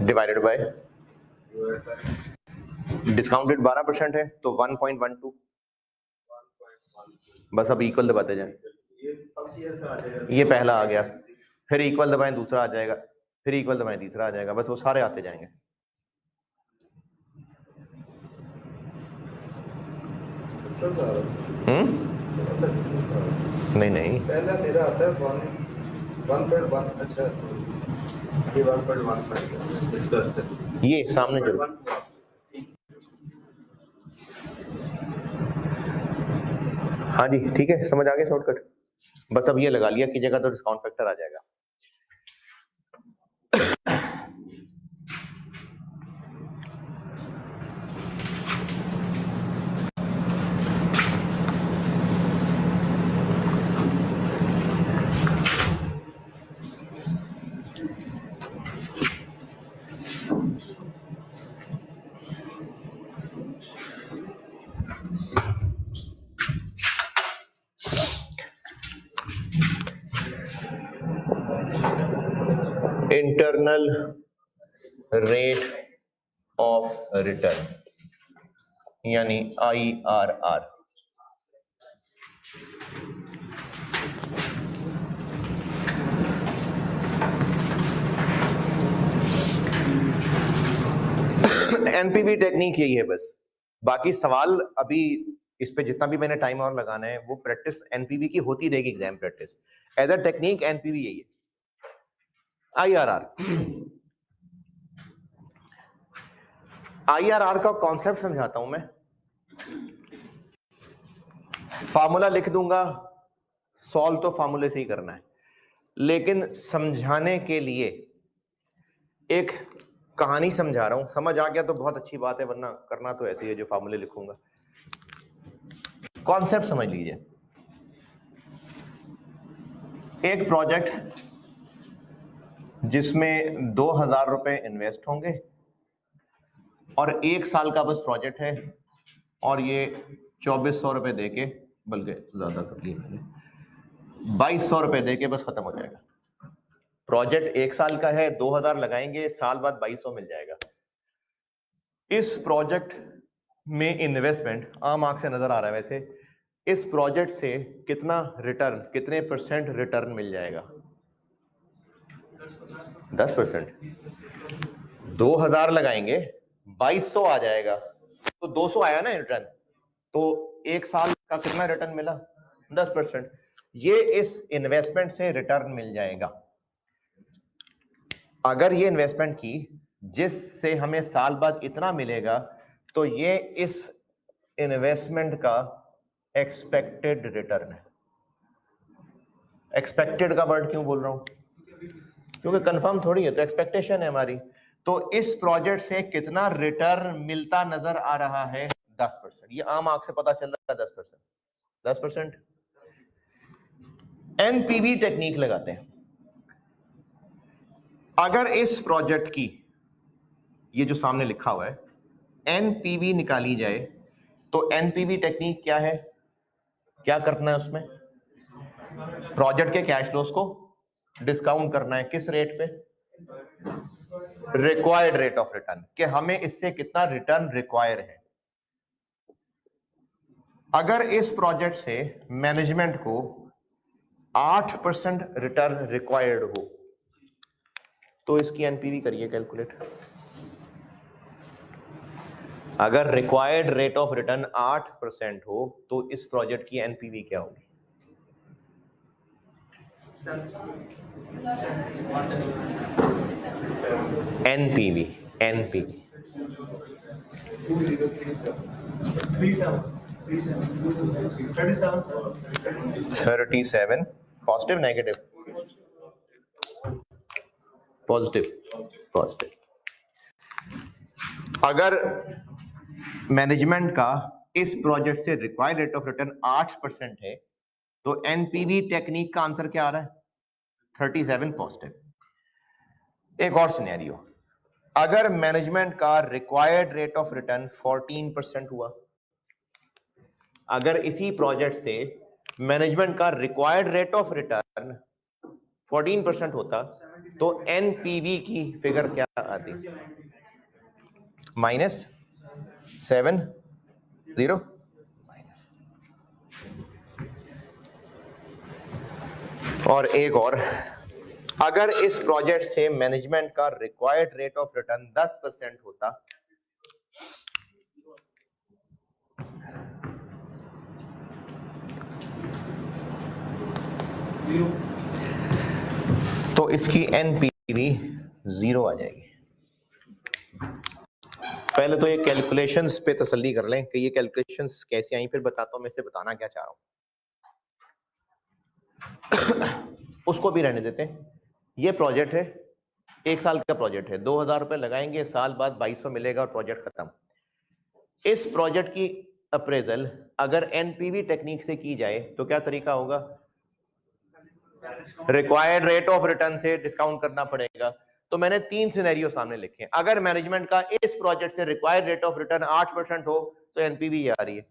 divided by, discounted 12% है तो 1.12। बस अब इक्वल दबाते जाएं। ये पहला आ गया, फिर इक्वल दबाएं, दूसरा आ जाएगा, फिर इक्वल दबाएं, तीसरा आ जाएगा, बस वो सारे आते जाएंगे। नहीं नहीं, पहला मेरा आता है 1.1। अच्छा, ये 1.15 डिस्कस, ये सामने चलो। हाँ जी ठीक है, समझ आ गया शॉर्टकट। बस अब ये लगा लिया कीजिएगा तो डिस्काउंट फैक्टर आ जाएगा। इंटरनल रेट ऑफ रिटर्न यानी IRR। एनपीवी टेक्निक यही है बस, बाकी सवाल अभी इस पे जितना भी मैंने टाइम और लगाना है वो प्रैक्टिस एनपीवी की होती रहेगी, exam practice. As a technique NPV यही है। IRR का कॉन्सेप्ट समझाता हूं मैं। फार्मूला लिख दूंगा, सॉल्व तो फार्मूले से ही करना है, लेकिन समझाने के लिए एक कहानी समझा रहा हूं। समझ आ गया तो बहुत अच्छी बात है, वरना करना तो ऐसे ही है जो फार्मूले लिखूंगा। कॉन्सेप्ट समझ लीजिए। एक प्रोजेक्ट जिसमें 2000 रुपए इन्वेस्ट होंगे और 1 साल का बस प्रोजेक्ट है, और ये 2400 रुपए देके, बल्कि ज्यादा कर लिया मैंने, 2200 रुपए देके बस खत्म हो जाएगा। प्रोजेक्ट 1 साल का है, 2000 लगाएंगे, साल बाद 2200 मिल जाएगा। इस प्रोजेक्ट में इन्वेस्टमेंट आम आंख से नजर आ रहा है, वैसे इस प्रोजेक्ट से कितना रिटर्न, कितने % रिटर्न मिल जाएगा? 10%। 2000 लगाएंगे, 2200 आ जाएगा, तो 200 आया ना रिटर्न, तो 1 साल का कितना रिटर्न मिला? 10%। ये इस इन्वेस्टमेंट से रिटर्न मिल जाएगा। अगर ये इन्वेस्टमेंट की जिससे हमें साल बाद इतना मिलेगा, तो ये इस इन्वेस्टमेंट का एक्सपेक्टेड रिटर्न है। एक्सपेक्टेड का वर्ड क्यों बोल रहा हूं? क्योंकि कंफर्म थोड़ी है, तो एक्सपेक्टेशन है हमारी। तो इस प्रोजेक्ट से कितना रिटर्न मिलता नजर आ रहा है? 10%। ये आम आंख से पता चल रहा है 10%। 10%। एनपीवी टेक्निक लगाते हैं। अगर इस प्रोजेक्ट की, ये जो सामने लिखा हुआ है, एनपीवी निकाली जाए तो एनपीवी टेक्निक क्या है, क्या करना है उसमें? प्रोजेक्ट के कैश फ्लोस को डिस्काउंट करना है। किस रेट पे? रिक्वायर्ड रेट ऑफ रिटर्न, कि हमें इससे कितना रिटर्न रिक्वायर है। अगर इस प्रोजेक्ट से मैनेजमेंट को 8% रिटर्न रिक्वायर्ड हो तो इसकी एनपीवी करिए कैलकुलेट। अगर रिक्वायर्ड रेट ऑफ रिटर्न 8% हो तो इस प्रोजेक्ट की एनपीवी क्या होगी? NPV, NPV 37 positive negative? Positive, positive. अगर मैनेजमेंट का इस प्रोजेक्ट से रिक्वायर्ड रेट ऑफ रिटर्न 8% है तो एनपीवी टेक्निक का आंसर क्या आ रहा है? 37 पॉजिटिव। एक और सिनेरियो, अगर मैनेजमेंट का रिक्वायर्ड रेट ऑफ रिटर्न 14% हुआ, अगर इसी प्रोजेक्ट से मैनेजमेंट का रिक्वायर्ड रेट ऑफ रिटर्न 14% होता तो एनपीवी की फिगर क्या आती? -7 और एक और, अगर इस प्रोजेक्ट से मैनेजमेंट का रिक्वायर्ड रेट ऑफ रिटर्न 10% होता तो इसकी एनपीवी 0 आ जाएगी। पहले तो ये कैलकुलेशंस पे तसल्ली कर लें कि ये कैलकुलेशंस कैसे आई, फिर बताता हूं मैं इससे बताना क्या चाह रहा हूं। उसको भी रहने देते हैं। ये प्रोजेक्ट है, 1 साल का प्रोजेक्ट है, 2000 रुपए लगाएंगे, साल बाद 2200 मिलेगा और प्रोजेक्ट खत्म। इस प्रोजेक्ट की अप्रेजल अगर एनपीवी टेक्निक से की जाए तो क्या तरीका होगा? रिक्वायर्ड रेट ऑफ रिटर्न से डिस्काउंट करना पड़ेगा। तो मैंने 3 सिनेरियो सामने लिखे हैं। अगर मैनेजमेंट का इस प्रोजेक्ट से रिक्वायर्ड रेट ऑफ रिटर्न 8% हो तो एनपीवी आ रही है।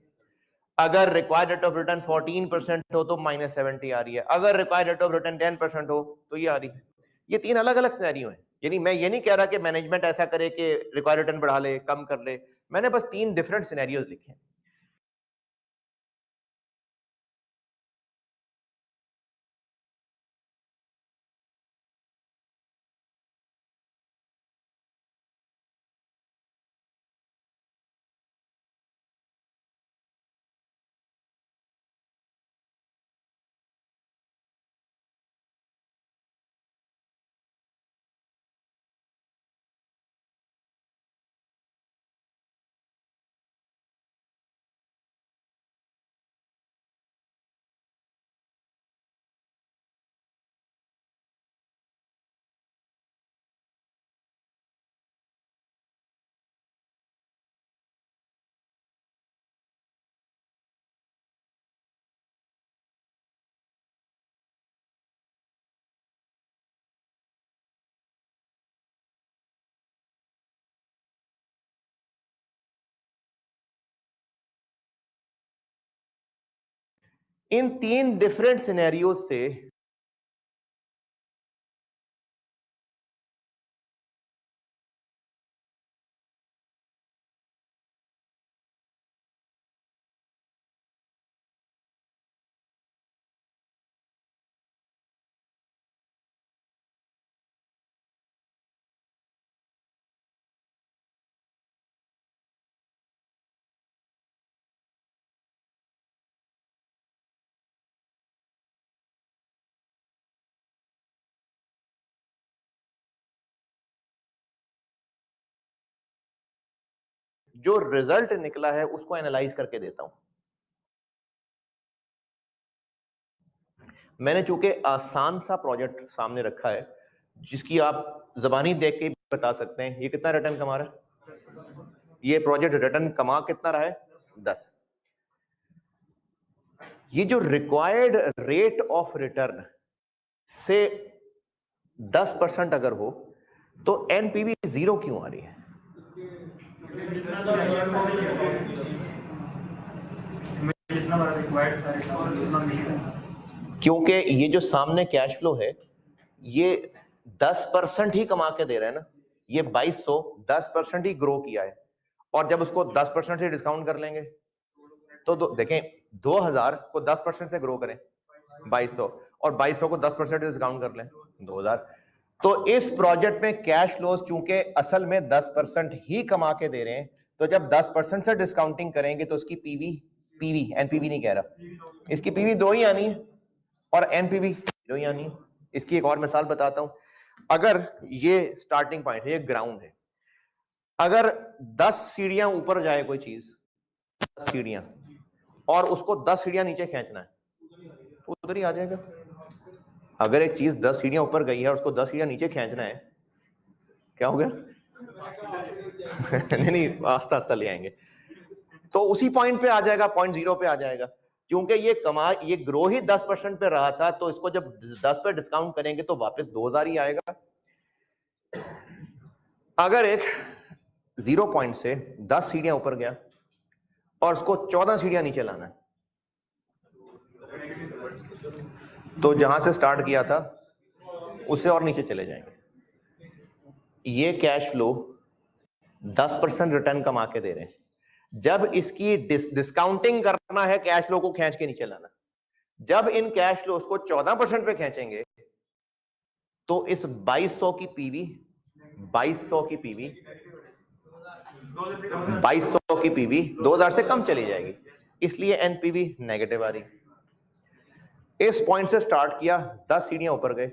अगर रिक्वायर्ड रेट ऑफ रिटर्न 14% हो तो -70 आ रही है। अगर रिक्वायर्ड रेट ऑफ रिटर्न 10% हो तो ये आ रही है। ये 3 अलग अलग सिनेरियो हैं। यानी मैं ये नहीं कह रहा कि मैनेजमेंट ऐसा करे कि रिक्वायर्ड रिटर्न बढ़ा ले, कम कर ले। मैंने बस 3 डिफरेंट सिनेरियोज लिखे हैं। इन 3 डिफरेंट सिनेरियोज से जो रिजल्ट निकला है उसको एनालाइज करके देता हूं। मैंने चूंकि आसान सा प्रोजेक्ट सामने रखा है जिसकी आप जबानी देख के बता सकते हैं ये कितना रिटर्न कमा रहा है। ये प्रोजेक्ट रिटर्न कमा कितना रहा है? 10। ये जो रिक्वायर्ड रेट ऑफ रिटर्न से 10% अगर हो तो एनपीवी 0 क्यों आ रही है? क्योंकि ये जो सामने कैश फ्लो है ये 10% ही कमा के दे रहा है ना। ये 2200 10% ही ग्रो किया है, और जब उसको 10% से डिस्काउंट कर लेंगे तो देखें 2000 को 10% से ग्रो करें 2200, और 2200 को 10% डिस्काउंट कर लें 2000। तो इस प्रोजेक्ट में कैश फ्लोज चूंकि असल में 10% ही कमा के दे रहे हैं, तो जब 10% से डिस्काउंटिंग करेंगे तो उसकी पीवी एनपीवी नहीं कह रहा, इसकी पीवी 2 ही आनी है और एनपीवी 0 ही आनी है। इसकी एक और मिसाल बताता हूं। अगर ये स्टार्टिंग पॉइंट है, ये ग्राउंड है, अगर 10 सीढ़ियां ऊपर जाए कोई चीज, 10 सीढ़ियां, और उसको 10 सीढ़ियां नीचे खींचना है तो उधर ही आ जाएगा। अगर एक चीज 10 सीढ़ियां ऊपर गई है और उसको 10 सीढ़ियां नीचे खींचना है, क्या हो गया? नहीं, आस्ता आस्ता ले आएंगे तो उसी पॉइंट पे आ जाएगा, पॉइंट 0 पे आ जाएगा। क्योंकि ये ग्रो ही 10% पे रहा था, तो इसको जब 10 पे डिस्काउंट करेंगे तो वापस 2000 ही आएगा। अगर एक 0 पॉइंट से 10 सीढ़ियां ऊपर गया और उसको 14 सीढ़ियां नीचे लाना है, तो जहां से स्टार्ट किया था उससे और नीचे चले जाएंगे। ये कैश फ्लो 10% रिटर्न कमा के दे रहे हैं। जब इसकी डिस्काउंटिंग करना है, कैश फ्लो को खींच के नीचे लाना, जब इन कैश फ्लोज को 14% पे खींचेंगे तो इस 2200 की पीवी 2000 से कम चली जाएगी, इसलिए एनपीवी नेगेटिव आ रही। इस पॉइंट से स्टार्ट किया, 10 सीढ़ियां ऊपर गए,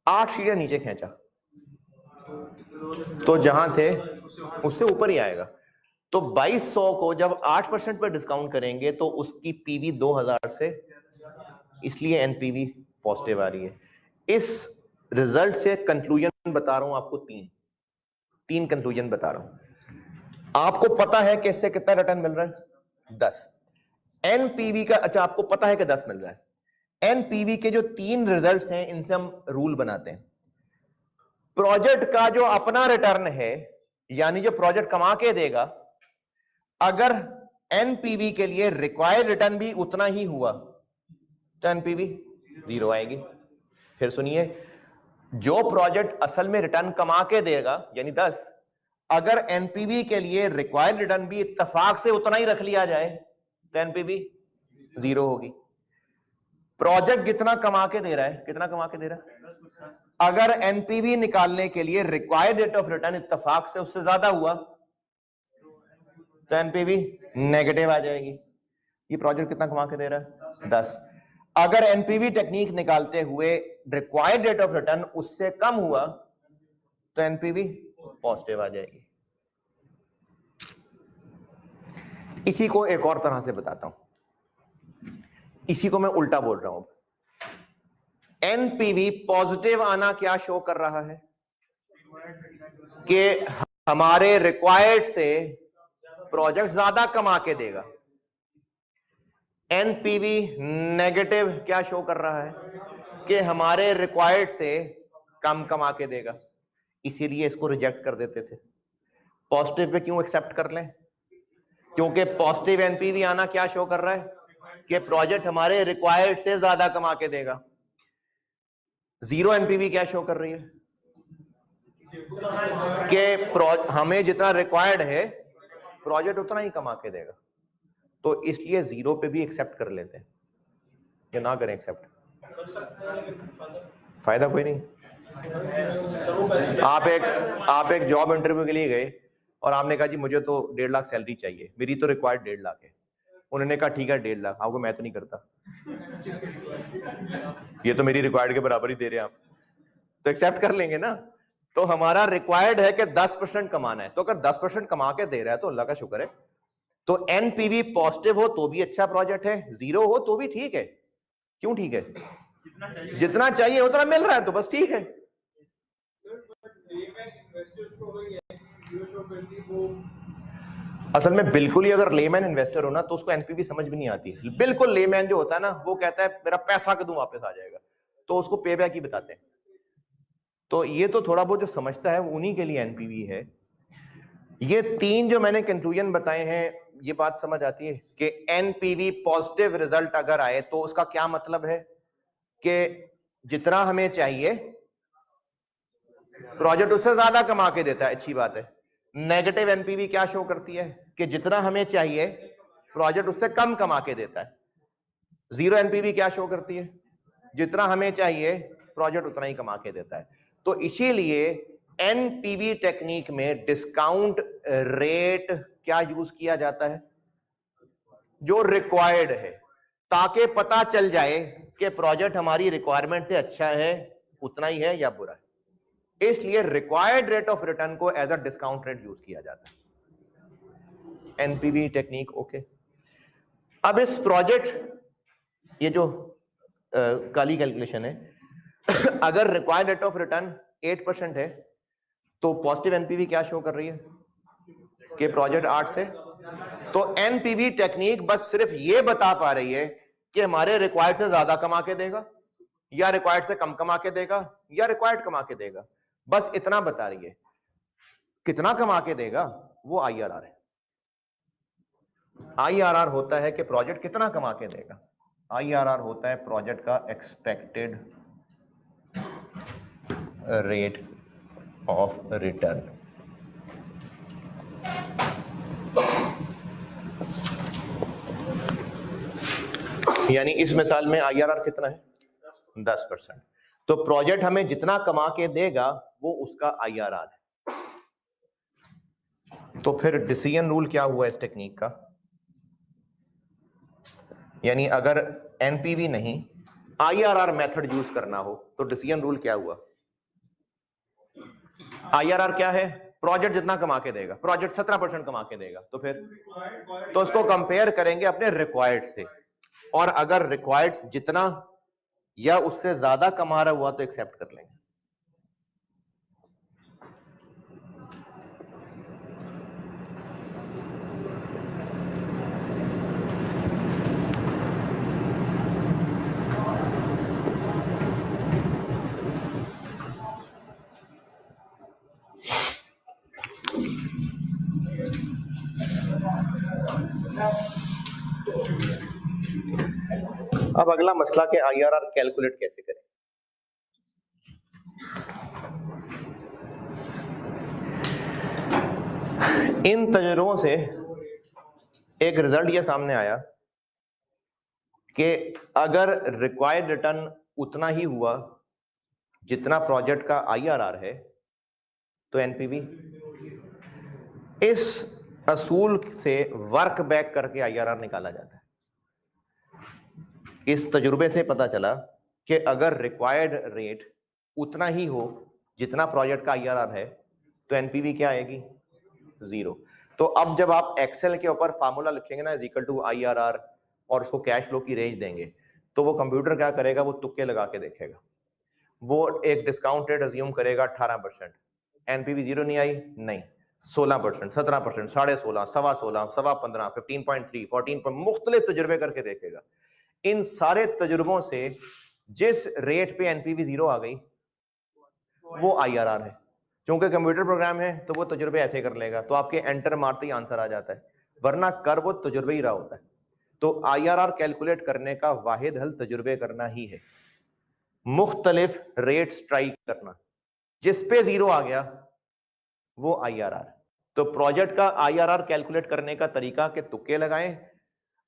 8 सीढ़ियां नीचे खींचा, तो जहां थे उससे ऊपर ही आएगा। तो 2200 को जब 8% पर डिस्काउंट करेंगे तो उसकी पीवी 2000 से, इसलिए एनपीवी पॉजिटिव आ रही है। इस रिजल्ट से कंक्लूजन बता रहा हूं आपको, तीन कंक्लूजन बता रहा हूं। आपको पता है कि इससे कितना रिटर्न मिल रहा है? 10। एनपीवी का, अच्छा आपको पता है कि 10 मिल रहा है। एनपीवी के जो 3 रिजल्ट्स हैं, इनसे हम रूल बनाते हैं। प्रोजेक्ट का जो अपना रिटर्न है, यानी जो प्रोजेक्ट कमा के देगा, अगर एनपीवी के लिए रिक्वायर्ड रिटर्न भी उतना ही हुआ तो एनपीवी 0 आएगी। फिर सुनिए, जो प्रोजेक्ट असल में रिटर्न कमा के देगा यानी 10, अगर एनपीवी के लिए रिक्वायर्ड रिटर्न भी इत्तेफाक से उतना ही रख लिया जाए तो एनपीवी 0 होगी। प्रोजेक्ट कितना कमा के दे रहा है, कितना कमा के दे रहा है? अगर एनपीवी निकालने के लिए रिक्वायर्ड रेट ऑफ रिटर्न इत्तेफाक से उससे ज्यादा हुआ तो एनपीवी नेगेटिव आ जाएगी। ये प्रोजेक्ट कितना कमा के दे रहा है? 10। अगर एनपीवी टेक्निक निकालते हुए रिक्वायर्ड रेट ऑफ रिटर्न उससे कम हुआ तो एनपीवी पॉजिटिव आ जाएगी। इसी को एक और तरह से बताता हूं, इसी को मैं उल्टा बोल रहा हूं। एनपीवी पॉजिटिव आना क्या शो कर रहा है कि हमारे रिक्वायर्ड से प्रोजेक्ट ज्यादा कमा के देगा। एनपीवी नेगेटिव क्या शो कर रहा है कि हमारे रिक्वायर्ड से कम कमा के देगा, इसीलिए इसको रिजेक्ट कर देते थे। पॉजिटिव पे क्यों एक्सेप्ट कर लें? क्योंकि पॉजिटिव एनपीवी आना क्या शो कर रहा है कि प्रोजेक्ट हमारे रिक्वायर्ड से ज्यादा कमा के देगा। 0 एनपीवी क्या शो कर रही है कि हमें जितना रिक्वायर्ड है प्रोजेक्ट उतना ही कमा के देगा। तो इसलिए 0 पे भी एक्सेप्ट कर लेते हैं, या ना करें एक्सेप्ट, फायदा कोई नहीं। आप एक जॉब इंटरव्यू के लिए गए और आपने कहा जी मुझे तो 1.5 लाख सैलरी चाहिए, मेरी तो रिक्वायर्ड 1.5 लाख है। उन्होंने कहा ठीक है 1.5 लाख, आपको मैं तो नहीं करता, ये तो मेरी रिक्वायर्ड के बराबर ही दे रहे हैं आप, तो एक्सेप्ट कर लेंगे ना। तो हमारा रिक्वायर्ड है कि 10% कमाना है, तो अगर 10% कमा के दे रहा है तो अल्लाह का शुक्र है। तो एनपीवी पॉजिटिव हो तो भी अच्छा प्रोजेक्ट है, 0 हो तो भी ठीक है। क्यों ठीक है? जितना चाहिए उतना मिल रहा है तो बस ठीक है। असल में बिल्कुल ही अगर लेमैन इन्वेस्टर हो ना तो उसको एनपीवी समझ भी नहीं आती। बिल्कुल लेमैन जो होता है ना वो कहता है मेरा पैसा कदों वापस आ जाएगा, तो उसको पे बैक ही बताते हैं। तो ये तो थोड़ा बहुत जो समझता है उन्हीं के लिए एनपीवी है। ये तीन जो मैंने कंक्लूजन बताए हैं ये बात समझ आती है कि एनपीवी पॉजिटिव रिजल्ट अगर आए तो उसका क्या मतलब है कि जितना हमें चाहिए प्रोजेक्ट उससे ज्यादा कमा के देता है, अच्छी बात है। नेगेटिव एनपीवी क्या शो करती है कि जितना हमें चाहिए प्रोजेक्ट उससे कम कमा के देता है। जीरो एनपीवी क्या शो करती है, जितना हमें चाहिए प्रोजेक्ट उतना ही कमा के देता है। तो इसीलिए एनपीवी टेक्निक में डिस्काउंट रेट क्या यूज किया जाता है, जो रिक्वायर्ड है, ताकि पता चल जाए कि प्रोजेक्ट हमारी रिक्वायरमेंट से अच्छा है, उतना ही है या बुरा है। इसलिए रिक्वायर्ड रेट ऑफ रिटर्न को as a discount rate use किया जाता है। NPV technique okay. अब इस प्रोजेक्ट ये जो काली कैलकुलेशन है अगर रिक्वायर्ड रेट ऑफ रिटर्न 8% है तो पॉजिटिव एनपीवी क्या शो कर रही है कि प्रोजेक्ट 8 से। तो एनपीवी टेक्निक बस सिर्फ ये बता पा रही है कि हमारे रिक्वायर्ड से ज्यादा कमा के देगा या रिक्वायर्ड से कम कमा के देगा या रिक्वायर्ड कमा के देगा, बस इतना बता रही है। कितना कमा के देगा वो आईआरआर है। आईआरआर होता है कि प्रोजेक्ट कितना कमा के देगा। आईआरआर होता है प्रोजेक्ट का एक्सपेक्टेड रेट ऑफ रिटर्न। यानी इस मिसाल में आईआरआर कितना है 10%। तो प्रोजेक्ट हमें जितना कमा के देगा वो उसका आईआरआर है। तो फिर डिसीजन रूल क्या हुआ इस टेक्निक का, यानी अगर एनपीवी नहीं आईआरआर मेथड यूज करना हो तो डिसीजन रूल क्या हुआ। आईआरआर क्या है, प्रोजेक्ट जितना कमा के देगा, प्रोजेक्ट 17% कमा के देगा तो फिर तो उसको कंपेयर करेंगे अपने रिक्वायर्ड से, और अगर रिक्वायर्ड जितना या उससे ज्यादा कमा रहा हुआ तो एक्सेप्ट कर लेंगे। अब अगला मसला के आईआरआर कैलकुलेट कैसे करें। इन तजुर्बों से एक रिजल्ट ये सामने आया कि अगर रिक्वायर्ड रिटर्न उतना ही हुआ जितना प्रोजेक्ट का आईआरआर है तो एनपीवी। इस असूल से वर्क बैक करके आईआरआर निकाला जाता है। इस तजुर्बे से पता चला कि अगर रिक्वायर्ड रेट उतना ही हो जितना प्रोजेक्ट का आईआरआर है तो एनपीवी क्या आएगी 0। तो अब जब आप एक्सेल के ऊपर फार्मूला लिखेंगे ना इक्वल टू आईआरआर और उसको कैश फ्लो की रेंज देंगे तो वो कंप्यूटर क्या करेगा, वो तुक्के लगा के देखेगा। वो एक डिस्काउंट रेट अज्यूम करेगा 18%, एनपीवी 0 नहीं आई, नहीं 16%, 17%, 16.5, 16.25, 15.5, 15.3, 14, मुख्तलिफ तजुर्बे करके देखेगा। इन सारे तजुर्बों से जिस रेट पे एनपीवी 0 आ गई वो आईआरआर है। क्योंकि कंप्यूटर प्रोग्राम है तो वो तजुर्बे ऐसे कर लेगा, तो आपके एंटर मारते ही आंसर आ जाता है, वरना कर वो तजुर्बे ही रहा होता है। तो आईआरआर कैलकुलेट करने का वाहिद हल तजुर्बे करना ही है, मुख्तलिफ रेट स्ट्राइक करना, जिस पे 0 आ गया वो आईआरआर। तो प्रोजेक्ट का आईआरआर कैलकुलेट करने का तरीका के तुक्के लगाएं,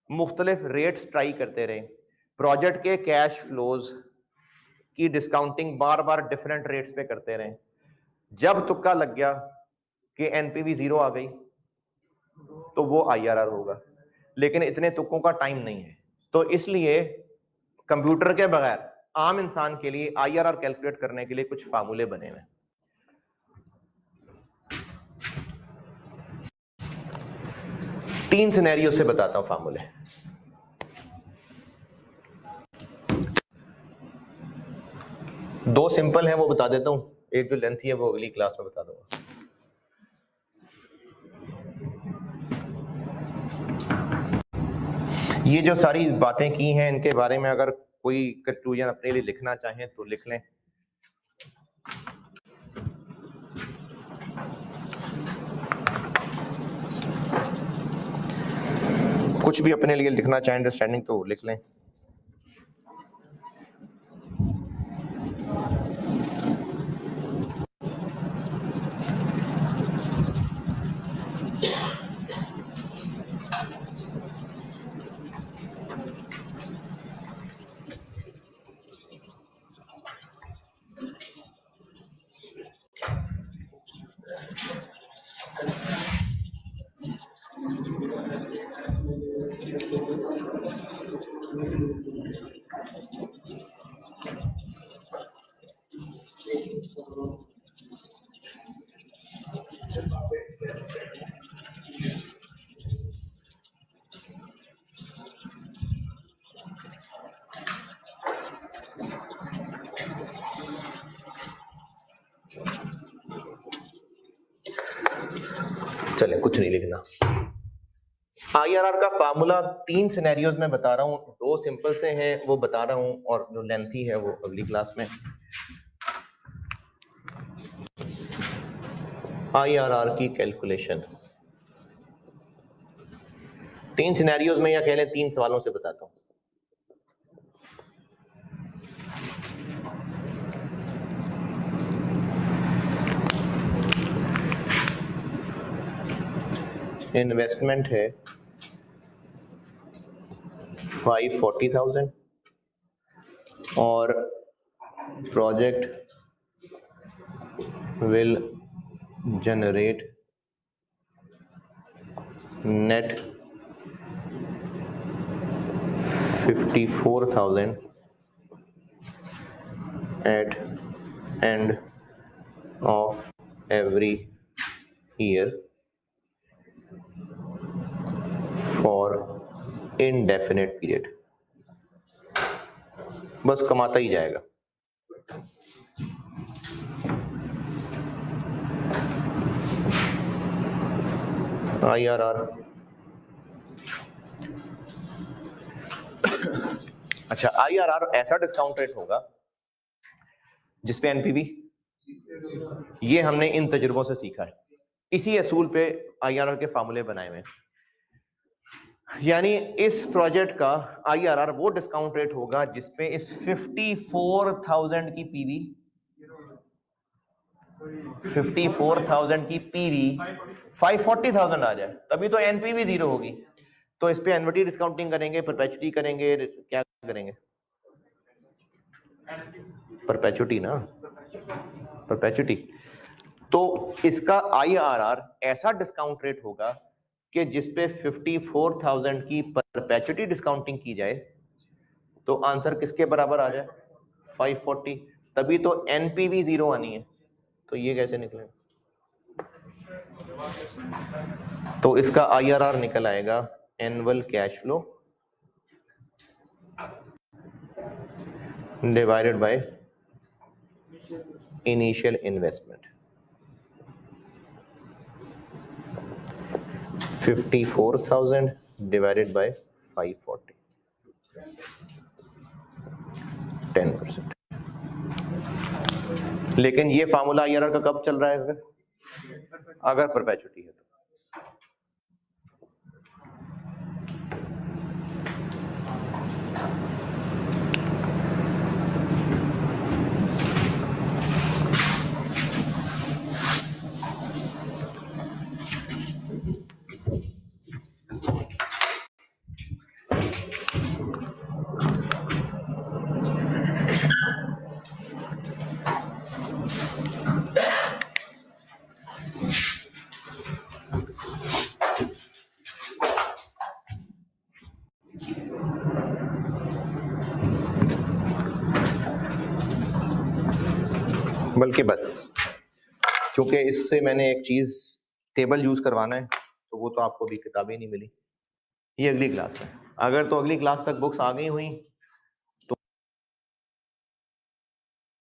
मुख्तलिफ रेट स्ट्राइक करते रहें, प्रोजेक्ट के कैश फ्लोज की डिस्काउंटिंग बार बार डिफरेंट रेट्स पे करते रहें। जब तुक्का लग गया कि एनपीवी 0 आ गई तो वो आईआरआर होगा, लेकिन इतने तुक्कों का टाइम नहीं है। तो इसलिए कंप्यूटर के बगैर आम इंसान के लिए आईआरआर कैलकुलेट करने के लिए कुछ फार्मूले बने हुए। 3 सिनेरियो से बताता हूं फार्मूले। दो सिंपल है वो बता देता हूं, एक जो लेंथी है वो अगली क्लास में बता दूंगा। ये जो सारी बातें की हैं इनके बारे में अगर कोई कंक्लूजन अपने लिए लिखना चाहें तो लिख लें। कुछ भी अपने लिए लिखना चाहें अंडरस्टैंडिंग तो लिख लें। चलें, कुछ नहीं लिखना। IRR का फार्मूला 3 सिनेरियोज में बता रहा हूं, 2 सिंपल से हैं वो बता रहा हूं और जो लेंथी है वो अगली क्लास में। IRR की कैलकुलेशन 3 सिनेरियोज में या कह लें 3 सवालों से बताता हूं। इन्वेस्टमेंट है 540,000 और project will generate net 54,000 at end of every year for indefinite period। बस कमाता ही जाएगा। IRR अच्छा, IRR ऐसा डिस्काउंट रेट होगा जिसपे NPV, ये हमने इन तजुर्बों से सीखा है, इसी असूल पे IRR के फार्मूले बनाए हुए हैं। यानी इस प्रोजेक्ट का IRR वो डिस्काउंट रेट होगा जिसपे इस 54,000 की पीवी 540,000 आ जाए, तभी तो NPV 0 होगी। तो इस पे एन्युटी डिस्काउंटिंग करेंगे, परपेचुटी करेंगे, क्या करेंगे? परपेचुटी ना, परपेचुटी। तो इसका IRR ऐसा डिस्काउंट रेट होगा कि जिसपे 54,000 की परपेचुटी डिस्काउंटिंग की जाए तो आंसर किसके बराबर आ जाए? 540। तभी तो NPV 0 आनी है। तो ये कैसे निकलेगा? तो इसका IRR निकल आएगा annual cash flow divided by initial investment. 54,000 divided by 540, 10%। लेकिन ये फार्मूला IRR का कब चल रहा है? अगर परपेचुटी है तो। बल्कि बस क्योंकि इससे मैंने एक चीज टेबल यूज करवाना है तो वो तो आपको भी किताबें नहीं मिली, ये अगली क्लास में। अगर तो अगली क्लास तक बुक्स आ गई हुई